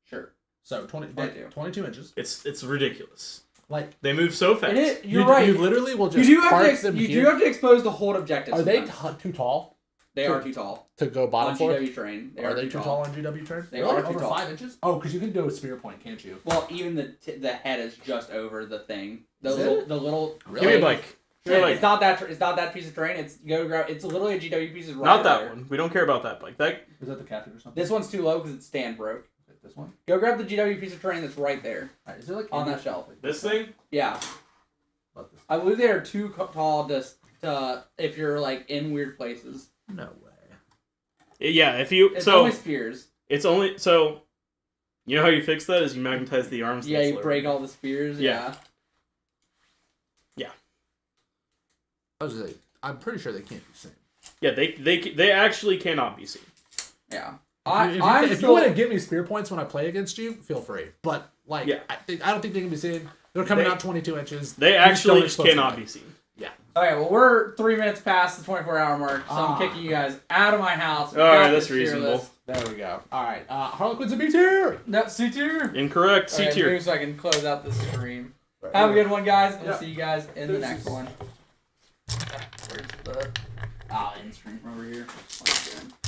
Sure. So 22 inches. It's ridiculous. Like they move so fast. You're right. You literally will just you park do them here. You do have to expose the hold objectives. Are they sometimes. too tall? They are too tall. To go bottom on floor? GW terrain. Are they too tall on GW terrain? They are too over tall. 5 inches? Oh, because you can do a spear point, can't you? Well, even the head is just over the thing. The Is little. Give me a bike. It's not that piece of terrain. It's literally a GW piece. Not that one. We don't care about that bike. Is that the captain or something? This one's too low because its stand broke. This one? Go grab the GW piece of terrain that's right there. Right, is it like on that shelf? This thing? Yeah. I believe they are too tall to if you're like in weird places. No way. Yeah, if you it's only spears. It's only so. You know how you fix that is you magnetize the arms. Yeah, you break all the spears. Yeah. I was like, I'm pretty sure they can't be seen. Yeah, they actually cannot be seen. Yeah. If you want to give me spear points when I play against you, feel free. But I don't think they can be seen. They're coming out 22 inches. They actually cannot be seen. Yeah. Okay, well, we're 3 minutes past the 24-hour mark, so I'm kicking you guys out of my house. All right, that's reasonable. There we go. All right, Harlequin's a B tier. No, C tier. Incorrect. C tier. Move so I can close out this stream. Right. Have a good one, guys. We'll see you guys in the next one. Where's the? screen from over here.